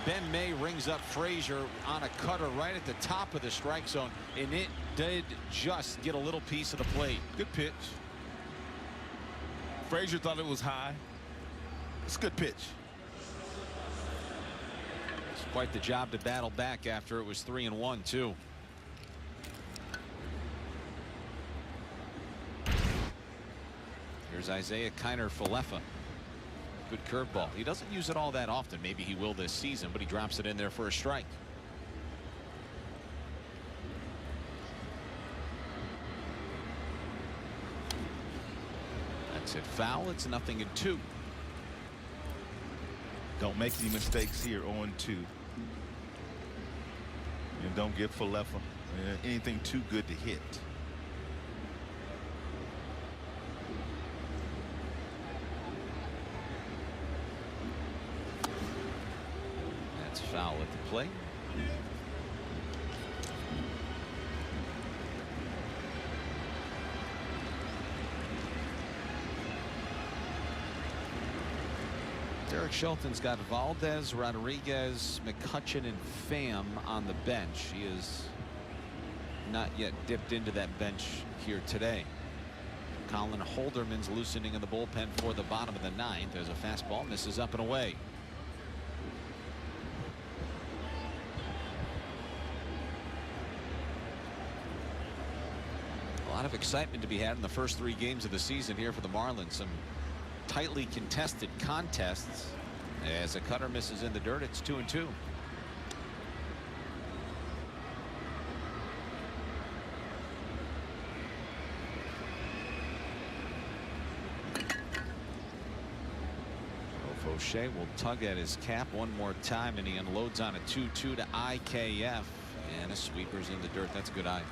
Speaker 1: Ben May rings up Frazier on a cutter right at the top of the strike zone, and it did just get a little piece of the plate.
Speaker 3: Good pitch. Frazier thought it was high. It's a good pitch.
Speaker 1: It's quite the job to battle back after it was 3-1 too. Here's Isaiah Kiner-Falefa. Good curveball. He doesn't use it all that often. Maybe he will this season, but he drops it in there for a strike. That's it. Foul. It's 0-2.
Speaker 3: Don't make any mistakes here. 0-2. And don't give Falefa anything too good to hit.
Speaker 1: That's foul at the plate. Derek Shelton's got Valdez, Rodriguez, McCutchen, and Pham on the bench. He is not yet dipped into that bench here today. Colin Holderman's loosening in the bullpen for the bottom of the ninth. There's a fastball, misses up and away. A lot of excitement to be had in the first 3 games of the season here for the Marlins. Some tightly contested contests. As a cutter misses in the dirt, it's 2-2. Fauché will tug at his cap one more time, and he unloads on a 2-2 to IKF, and a sweeper's in the dirt. That's a good eye.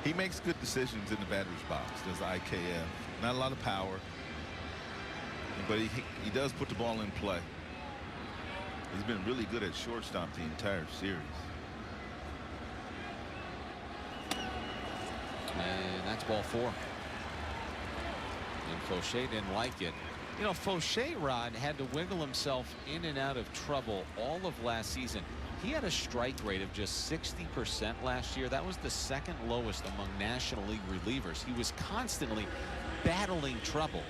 Speaker 3: He makes good decisions in the batter's box, does IKF. Not a lot of power, but he does put the ball in play. He's been really good at shortstop the entire series.
Speaker 1: And that's ball 4. And Fauché didn't like it. You know, Fauché, Rod, had to wiggle himself in and out of trouble all of last season. He had a strike rate of just 60% last year. That was the second lowest among National League relievers. He was constantly battling trouble.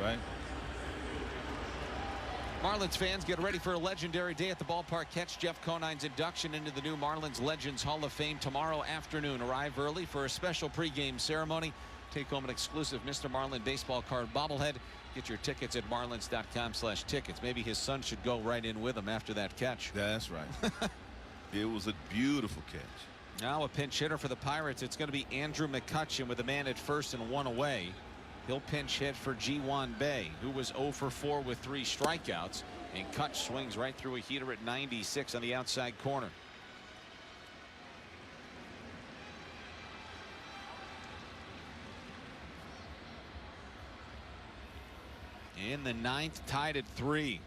Speaker 3: Right.
Speaker 1: Marlins fans, get ready for a legendary day at the ballpark. Catch Jeff Conine's induction into the new Marlins Legends Hall of Fame tomorrow afternoon. Arrive early for a special pregame ceremony. Take home an exclusive Mr. Marlin baseball card bobblehead. Get your tickets at marlins.com/tickets. Maybe his son should go right in with him after that catch.
Speaker 3: That's right. It was a beautiful catch.
Speaker 1: Now a pinch hitter for the Pirates. It's going to be Andrew McCutchen with a man at first and 1 away. He'll pinch hit for Ji-Hwan Bae, who was 0 for 4 with 3 strikeouts. And Kutch swings right through a heater at 96 on the outside corner. In the 9th, tied at 3.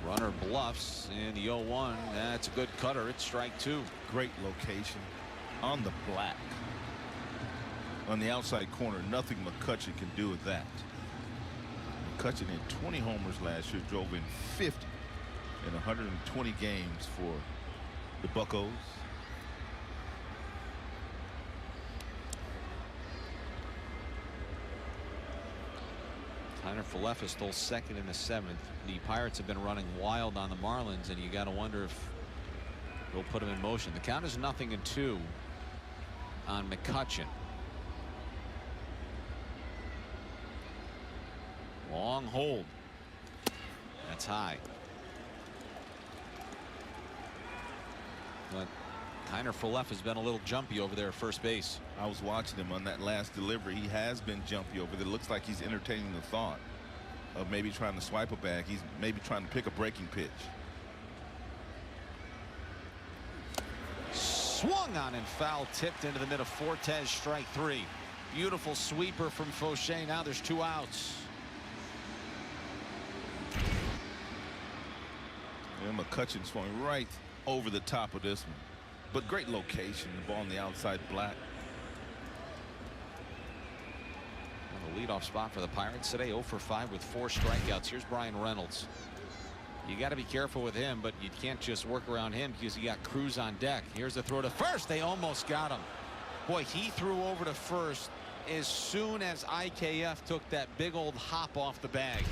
Speaker 1: Runner bluffs in the 0-1. That's a good cutter. It's strike 2.
Speaker 3: Great location on the black. On the outside corner, nothing McCutchen can do with that. McCutchen in 20 homers last year, drove in 50 in 120 games for the Buccos.
Speaker 1: Tyler Falefa stole second in the 7th. The Pirates have been running wild on the Marlins, and you got to wonder if they'll put him in motion. The count is 0-2 on McCutchen. Long hold. That's high. But Tyler Falefa has been a little jumpy over there at first base.
Speaker 3: I was watching him on that last delivery. He has been jumpy over there. It looks like he's entertaining the thought of maybe trying to swipe a bag. He's maybe trying to pick a breaking pitch.
Speaker 1: Swung on and foul tipped into the mid of Fortes, strike 3. Beautiful sweeper from Fauché. Now there's 2 outs.
Speaker 3: And McCutchen swung right over the top of this one. But great location. The ball on the outside black.
Speaker 1: The leadoff spot for the Pirates today, 0 for 5 with 4 strikeouts. Here's Brian Reynolds. You got to be careful with him, but you can't just work around him because you got Cruz on deck. Here's the throw to first. They almost got him. Boy, he threw over to first as soon as IKF took that big old hop off the bag.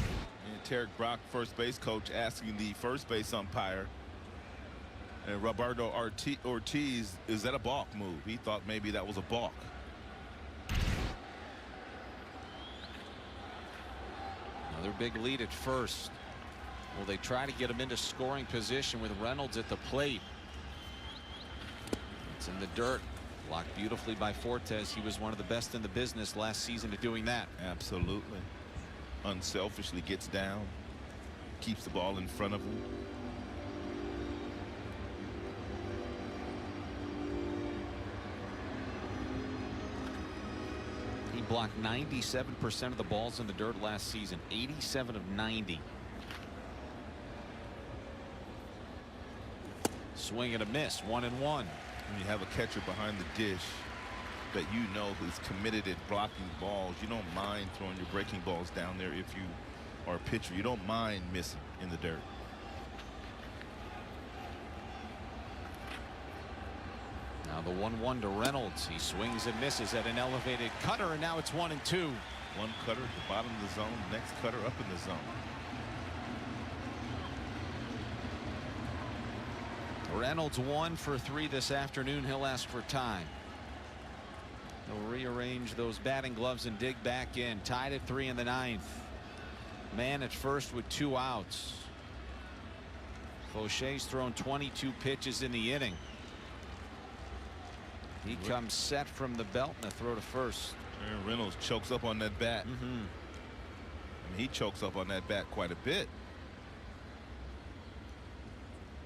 Speaker 3: And Tarek Brock, first base coach, asking the first base umpire, and Roberto Ortiz, is that a balk move? He thought maybe that was a balk.
Speaker 1: Another big lead at first. Will they try to get him into scoring position with Reynolds at the plate? It's in the dirt. Blocked beautifully by Fortes. He was one of the best in the business last season at doing that.
Speaker 3: Absolutely. Unselfishly gets down, keeps the ball in front of him.
Speaker 1: He blocked 97% of the balls in the dirt last season. 87 of 90. Swing and a miss. 1-1.
Speaker 3: When you have a catcher behind the dish, that you know who's committed at blocking balls. You don't mind throwing your breaking balls down there if you are a pitcher. You don't mind missing in the dirt.
Speaker 1: Now the 1-1 to Reynolds. He swings and misses at an elevated cutter, and now it's 1-2.
Speaker 3: One cutter at the bottom of the zone, next cutter up in the zone.
Speaker 1: Reynolds 1 for 3 this afternoon. He'll ask for time. He'll rearrange those batting gloves and dig back in. Tied at 3 in the 9th. Man at first with 2 outs. Faucher's thrown 22 pitches in the inning. He comes set from the belt and a throw to first.
Speaker 3: And Reynolds chokes up on that bat. I mean, he chokes up on that bat quite a bit.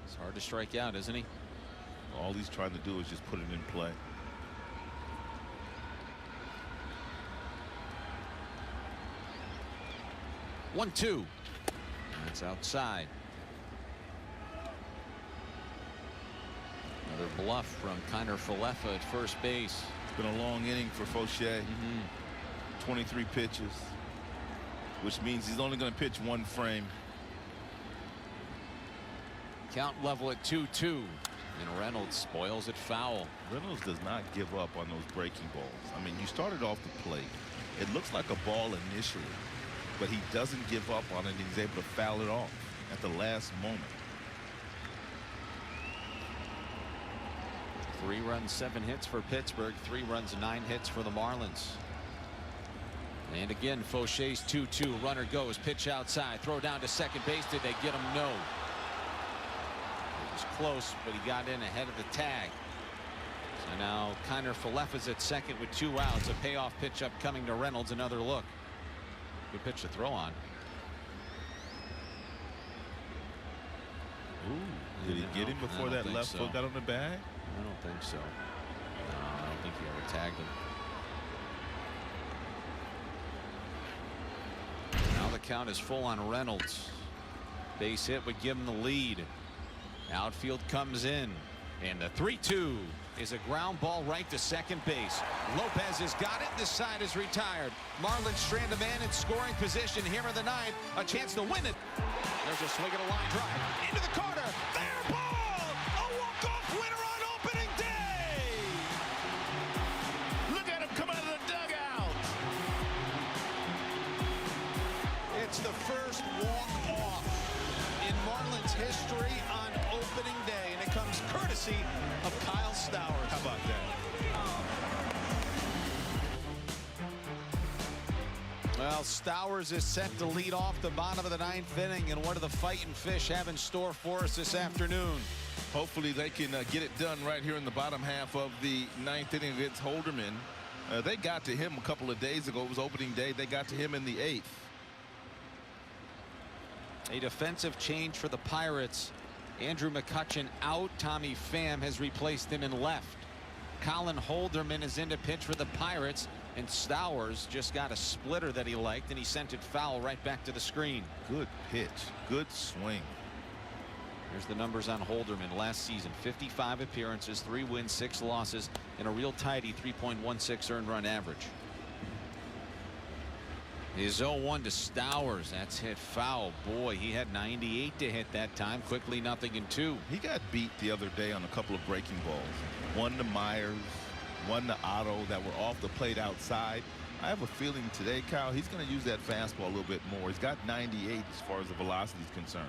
Speaker 1: It's hard to strike out, isn't he?
Speaker 3: All he's trying to do is just put it in play.
Speaker 1: One, 2. That's outside. Another bluff from Kiner Falefa at first base.
Speaker 3: It's been a long inning for Faucher. 23 pitches, which means he's only going to pitch 1 frame.
Speaker 1: Count level at 2-2. And Reynolds spoils it foul.
Speaker 3: Reynolds does not give up on those breaking balls. I mean, you started off the plate. It looks like a ball initially, but he doesn't give up on it. He's able to foul it off at the last moment.
Speaker 1: 3 runs, 7 hits for Pittsburgh. 3 runs, 9 hits for the Marlins. And again, Faucher's 2-2. Runner goes. Pitch outside. Throw down to second base. Did they get him? No. It was close, but he got in ahead of the tag. So now Kiner Falefa's at second with 2 outs. A payoff pitch up coming to Reynolds. Another look. Good pitch to throw on.
Speaker 3: Ooh, did he get him before that left foot got on the bag?
Speaker 1: I don't think so. No, I don't think he ever tagged him. Now the count is full on Reynolds. Base hit would give him the lead. Outfield comes in, and the 3-2 is a ground ball right to second base. Lopez has got it. This side is retired. Marlins strand a man in scoring position here in the 9th. A chance to win it. There's a swing at a line drive into the corner. Fair ball. A walk-off winner on opening day.
Speaker 3: Look at him come out of the dugout.
Speaker 1: It's the first walk-off in Marlins history on opening day, and it comes courtesy of Kyle Stowers.
Speaker 3: How about that?
Speaker 1: Well, Stowers is set to lead off the bottom of the 9th inning, and what do the Fighting Fish have in store for us this afternoon?
Speaker 3: Hopefully they can get it done right here in the bottom half of the 9th inning against Holderman. They got to him a couple of days ago. It was opening day. They got to him in the 8th.
Speaker 1: A defensive change for the Pirates. Andrew McCutchen out. Tommy Pham has replaced him in left. Colin Holderman is in to pitch for the Pirates, and Stowers just got a splitter that he liked, and he sent it foul right back to the screen.
Speaker 3: Good pitch. Good swing.
Speaker 1: Here's the numbers on Holderman last season. 55 appearances, 3 wins, 6 losses, and a real tidy 3.16 earned run average. His 0-1 to Stowers. That's hit foul. Boy, he had 98 to hit that time. Quickly, 0-2.
Speaker 3: He got beat the other day on a couple of breaking balls. One to Myers, one to Otto that were off the plate outside. I have a feeling today, Kyle, he's going to use that fastball a little bit more. He's got 98 as far as the velocity is concerned.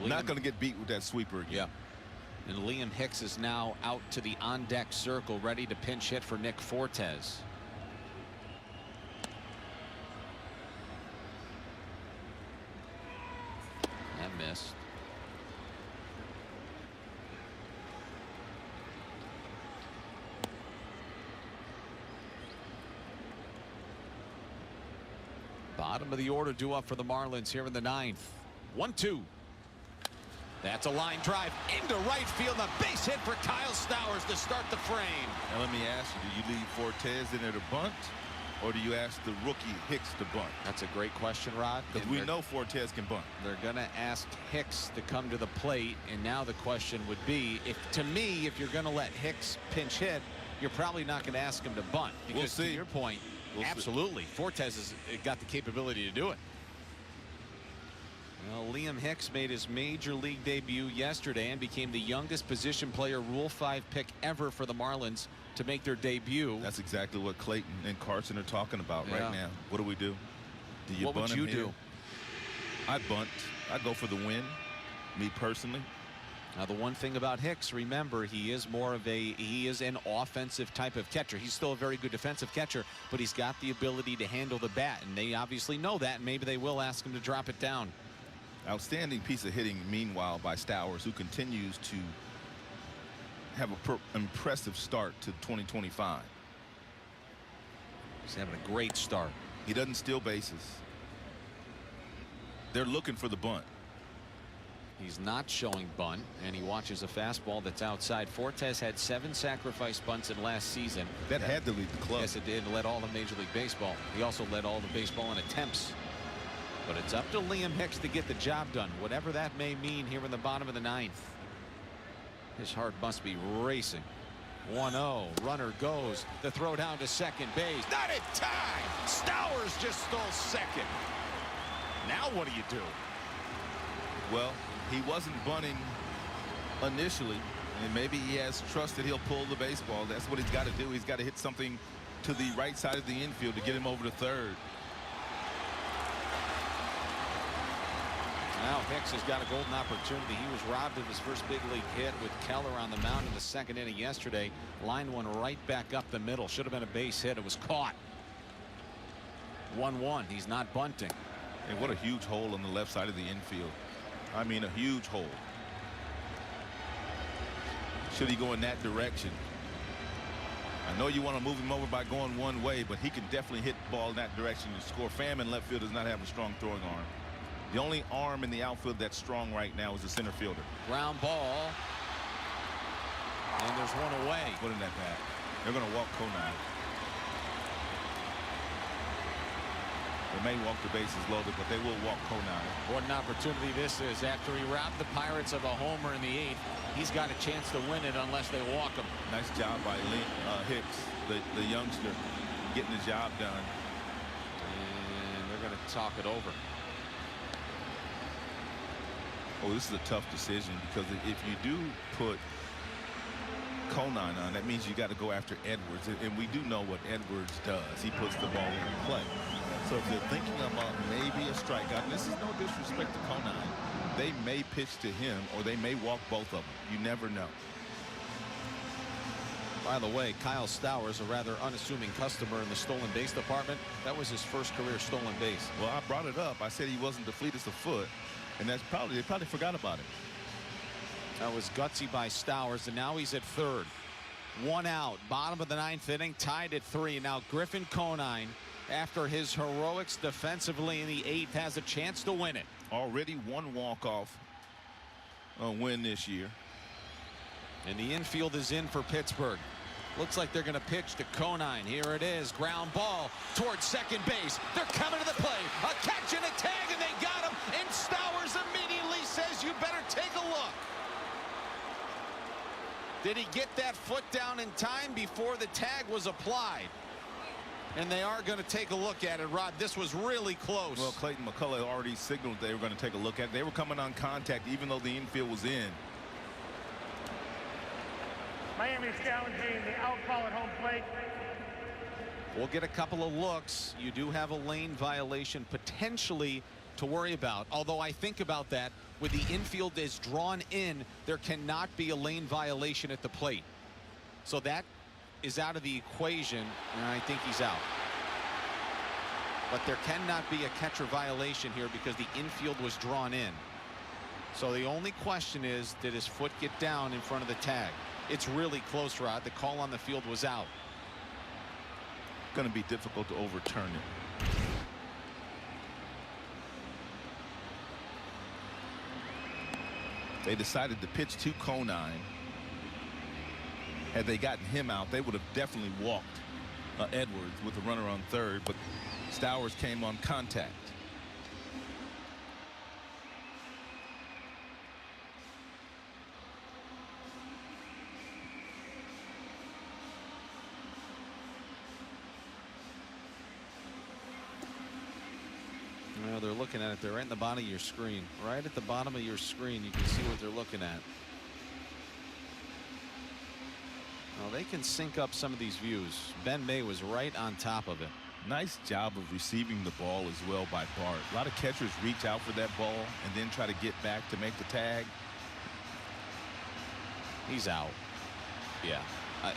Speaker 3: Not going to get beat with that sweeper again.
Speaker 1: Yeah. And Liam Hicks is now out to the on-deck circle, ready to pinch hit for Nick Fortes. That missed. Bottom of the order due up for the Marlins here in the 9th. 1-2. That's a line drive into right field. A base hit for Kyle Stowers to start the frame.
Speaker 3: Now let me ask you, do you leave Fortes in there to bunt, Or do you ask the rookie Hicks to bunt?
Speaker 1: That's a great question, Rod.
Speaker 3: Because we know Fortes can bunt.
Speaker 1: They're going to ask Hicks to come to the plate, and now the question would be, if you're going to let Hicks pinch hit, you're probably not going to ask him to bunt. Because
Speaker 3: we'll see.
Speaker 1: To your point, absolutely, Fortes has got the capability to do it. Well, Liam Hicks made his major league debut yesterday and became the youngest position player Rule 5 pick ever for the Marlins to make their debut.
Speaker 3: That's exactly what Clayton and Carson are talking about right now. What do we do? Do you bunt him here? What would you do? I bunt. I go for the win, me personally.
Speaker 1: Now, the one thing about Hicks, remember, he is an offensive type of catcher. He's still a very good defensive catcher, but he's got the ability to handle the bat, and they obviously know that, and maybe they will ask him to drop it down.
Speaker 3: Outstanding piece of hitting, meanwhile, by Stowers, who continues to have an impressive start to 2025.
Speaker 1: He's having a great start.
Speaker 3: He doesn't steal bases. They're looking for the bunt.
Speaker 1: He's not showing bunt, and he watches a fastball that's outside. Fortes had 7 sacrifice bunts in last season.
Speaker 3: That had to lead the club.
Speaker 1: Yes, it did. Led all of Major League Baseball. He also led all the baseball in attempts. But it's up to Liam Hicks to get the job done, whatever that may mean here in the bottom of the 9th. His heart must be racing. 1-0. Runner goes. The throw down to second base. Not in time. Stowers just stole second. Now what do you do?
Speaker 3: Well, he wasn't bunting initially, and maybe he has trust that he'll pull the baseball. That's what he's got to do. He's got to hit something to the right side of the infield to get him over to third.
Speaker 1: Now Hicks has got a golden opportunity. He was robbed of his first big league hit with Keller on the mound in the 2nd inning yesterday. Line one right back up the middle. Should have been a base hit. It was caught. 1-1. He's not bunting.
Speaker 3: And what a huge hole on the left side of the infield. I mean, a huge hole. Should he go in that direction? I know you want to move him over by going one way, but he can definitely hit the ball in that direction and score. Pham in left field does not have a strong throwing arm. The only arm in the outfield that's strong right now is the center fielder.
Speaker 1: Ground ball. And there's one away.
Speaker 3: Put in that bat. They're going to walk Conine. They may walk the bases loaded, but they will walk Conine.
Speaker 1: What an opportunity this is. After he robbed the Pirates of a homer in the 8th, he's got a chance to win it unless they walk him.
Speaker 3: Nice job by Hicks, the youngster, getting the job done.
Speaker 1: And they're going to talk it over.
Speaker 3: Oh, this is a tough decision, because if you do put Conine on, that means you got to go after Edwards, and we do know what Edwards does. He puts the ball in play. So if they're thinking about maybe a strikeout, and this is no disrespect to Conine, they may pitch to him, or they may walk both of them. You never know.
Speaker 1: By the way, Kyle Stowers, a rather unassuming customer in the stolen base department. That was his first career stolen base.
Speaker 3: Well, I brought it up. I said he wasn't the fleetest of foot, and that's they probably forgot about it.
Speaker 1: That was gutsy by Stowers, and now he's at third. 1 out. Bottom of the 9th inning, tied at 3. Now Griffin Conine, after his heroics defensively in the 8th, has a chance to win it.
Speaker 3: Already 1 walk-off win this year.
Speaker 1: And the infield is in for Pittsburgh. Looks like they're going to pitch to Conine. Here it is. Ground ball towards second base. They're coming to the plate. A catch and a tag, and they got him. And Stowers immediately says, you better take a look. Did he get that foot down in time before the tag was applied? And they are going to take a look at it, Rod. This was really close.
Speaker 3: Well, Clayton McCullough already signaled they were going to take a look at it. They were coming on contact even though the infield was in.
Speaker 14: Miami's challenging the out call at home plate.
Speaker 1: We'll get a couple of looks. You do have a lane violation potentially to worry about. Although I think about that, with the infield is drawn in, there cannot be a lane violation at the plate. So that is out of the equation, and I think he's out. But there cannot be a catcher violation here because the infield was drawn in. So the only question is, did his foot get down in front of the tag? It's really close, Rod. The call on the field was out.
Speaker 3: Going to be difficult to overturn it. They decided to pitch to Conine. Had they gotten him out, they would have definitely walked Edwards with a runner on third, but Stowers came on contact.
Speaker 1: Well, they're looking at it. They're right in the bottom of your screen. Right at the bottom of your screen, you can see what they're looking at. Well, they can sync up some of these views. Ben May was right on top of it.
Speaker 3: Nice job of receiving the ball as well by Bart. A lot of catchers reach out for that ball and then try to get back to make the tag.
Speaker 1: He's out. Yeah.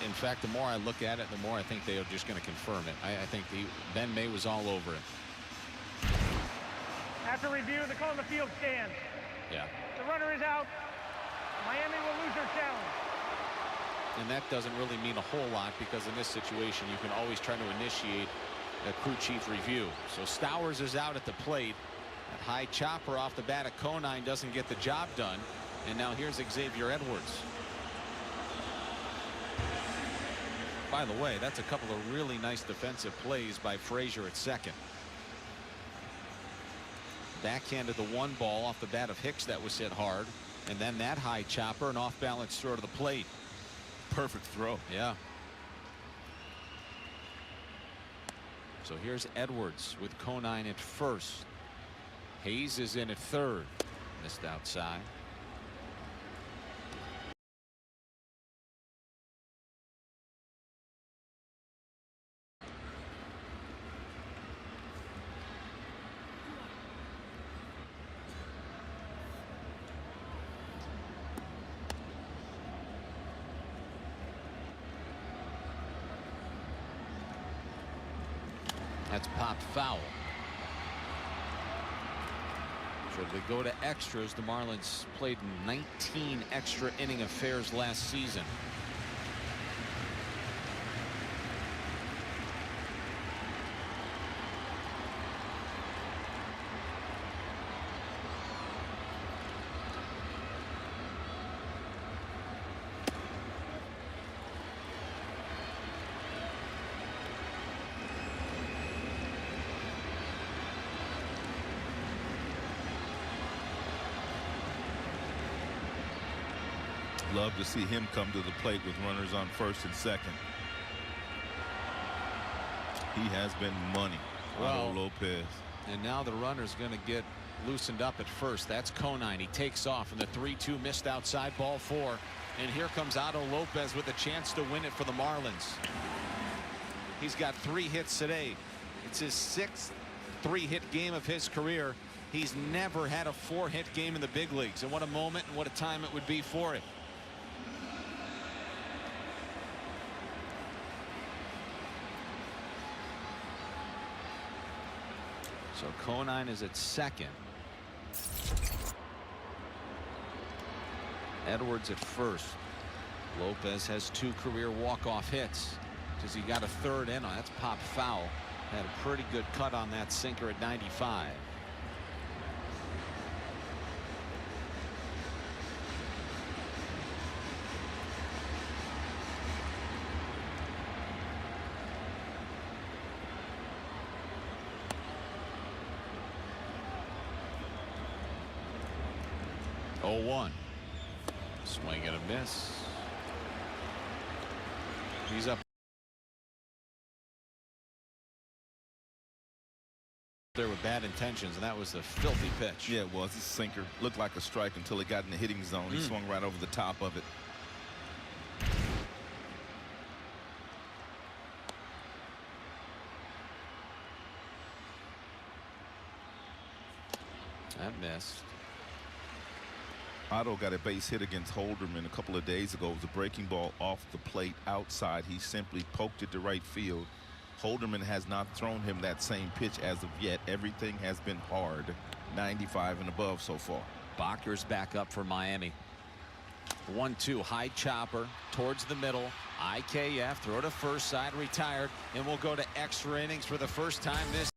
Speaker 1: In fact, the more I look at it, the more I think they are just going to confirm it. I think Ben May was all over it.
Speaker 14: After review, they're calling the field stand.
Speaker 1: Yeah.
Speaker 14: The runner is out. Miami will lose their challenge.
Speaker 1: And that doesn't really mean a whole lot, because in this situation you can always try to initiate a crew chief review. So Stowers is out at the plate. That high chopper off the bat of Conine doesn't get the job done. And now here's Xavier Edwards. By the way, that's a couple of really nice defensive plays by Frazier at second. Backhanded the one ball off the bat of Hicks that was hit hard, and then that high chopper, an off balance throw to the plate.
Speaker 3: Perfect throw.
Speaker 1: Yeah. So here's Edwards with Conine at first. Hayes is in at third. Missed outside. That's popped foul. Should we go to extras? The Marlins played 19 extra inning affairs last season.
Speaker 3: Love to see him come to the plate with runners on first and second. He has been money. Otto Lopez.
Speaker 1: And now the runner's going to get loosened up at first. That's Conine. He takes off, and the 3-2 missed outside, ball 4. And here comes Otto Lopez with a chance to win it for the Marlins. He's got 3 hits today. It's his 6th 3-hit game of his career. He's never had a 4-hit game in the big leagues, and what a moment and what a time it would be for it. So Conine is at second. Edwards at first. Lopez has 2 career walk-off hits. Because he got a third in on. That's popped foul. Had a pretty good cut on that sinker at 95. Oh, 1. Swing and a miss. He's up there with bad intentions, and that was a filthy pitch.
Speaker 3: Yeah, it was. A sinker. Looked like a strike until it got in the hitting zone. He swung right over the top of it.
Speaker 1: That missed.
Speaker 3: Otto got a base hit against Holderman a couple of days ago. It was a breaking ball off the plate outside. He simply poked it to right field. Holderman has not thrown him that same pitch as of yet. Everything has been hard. 95 and above so far.
Speaker 1: Bacher's back up for Miami. 1-2 high chopper towards the middle. IKF throw to first side, retired, and we'll go to extra innings for the first time this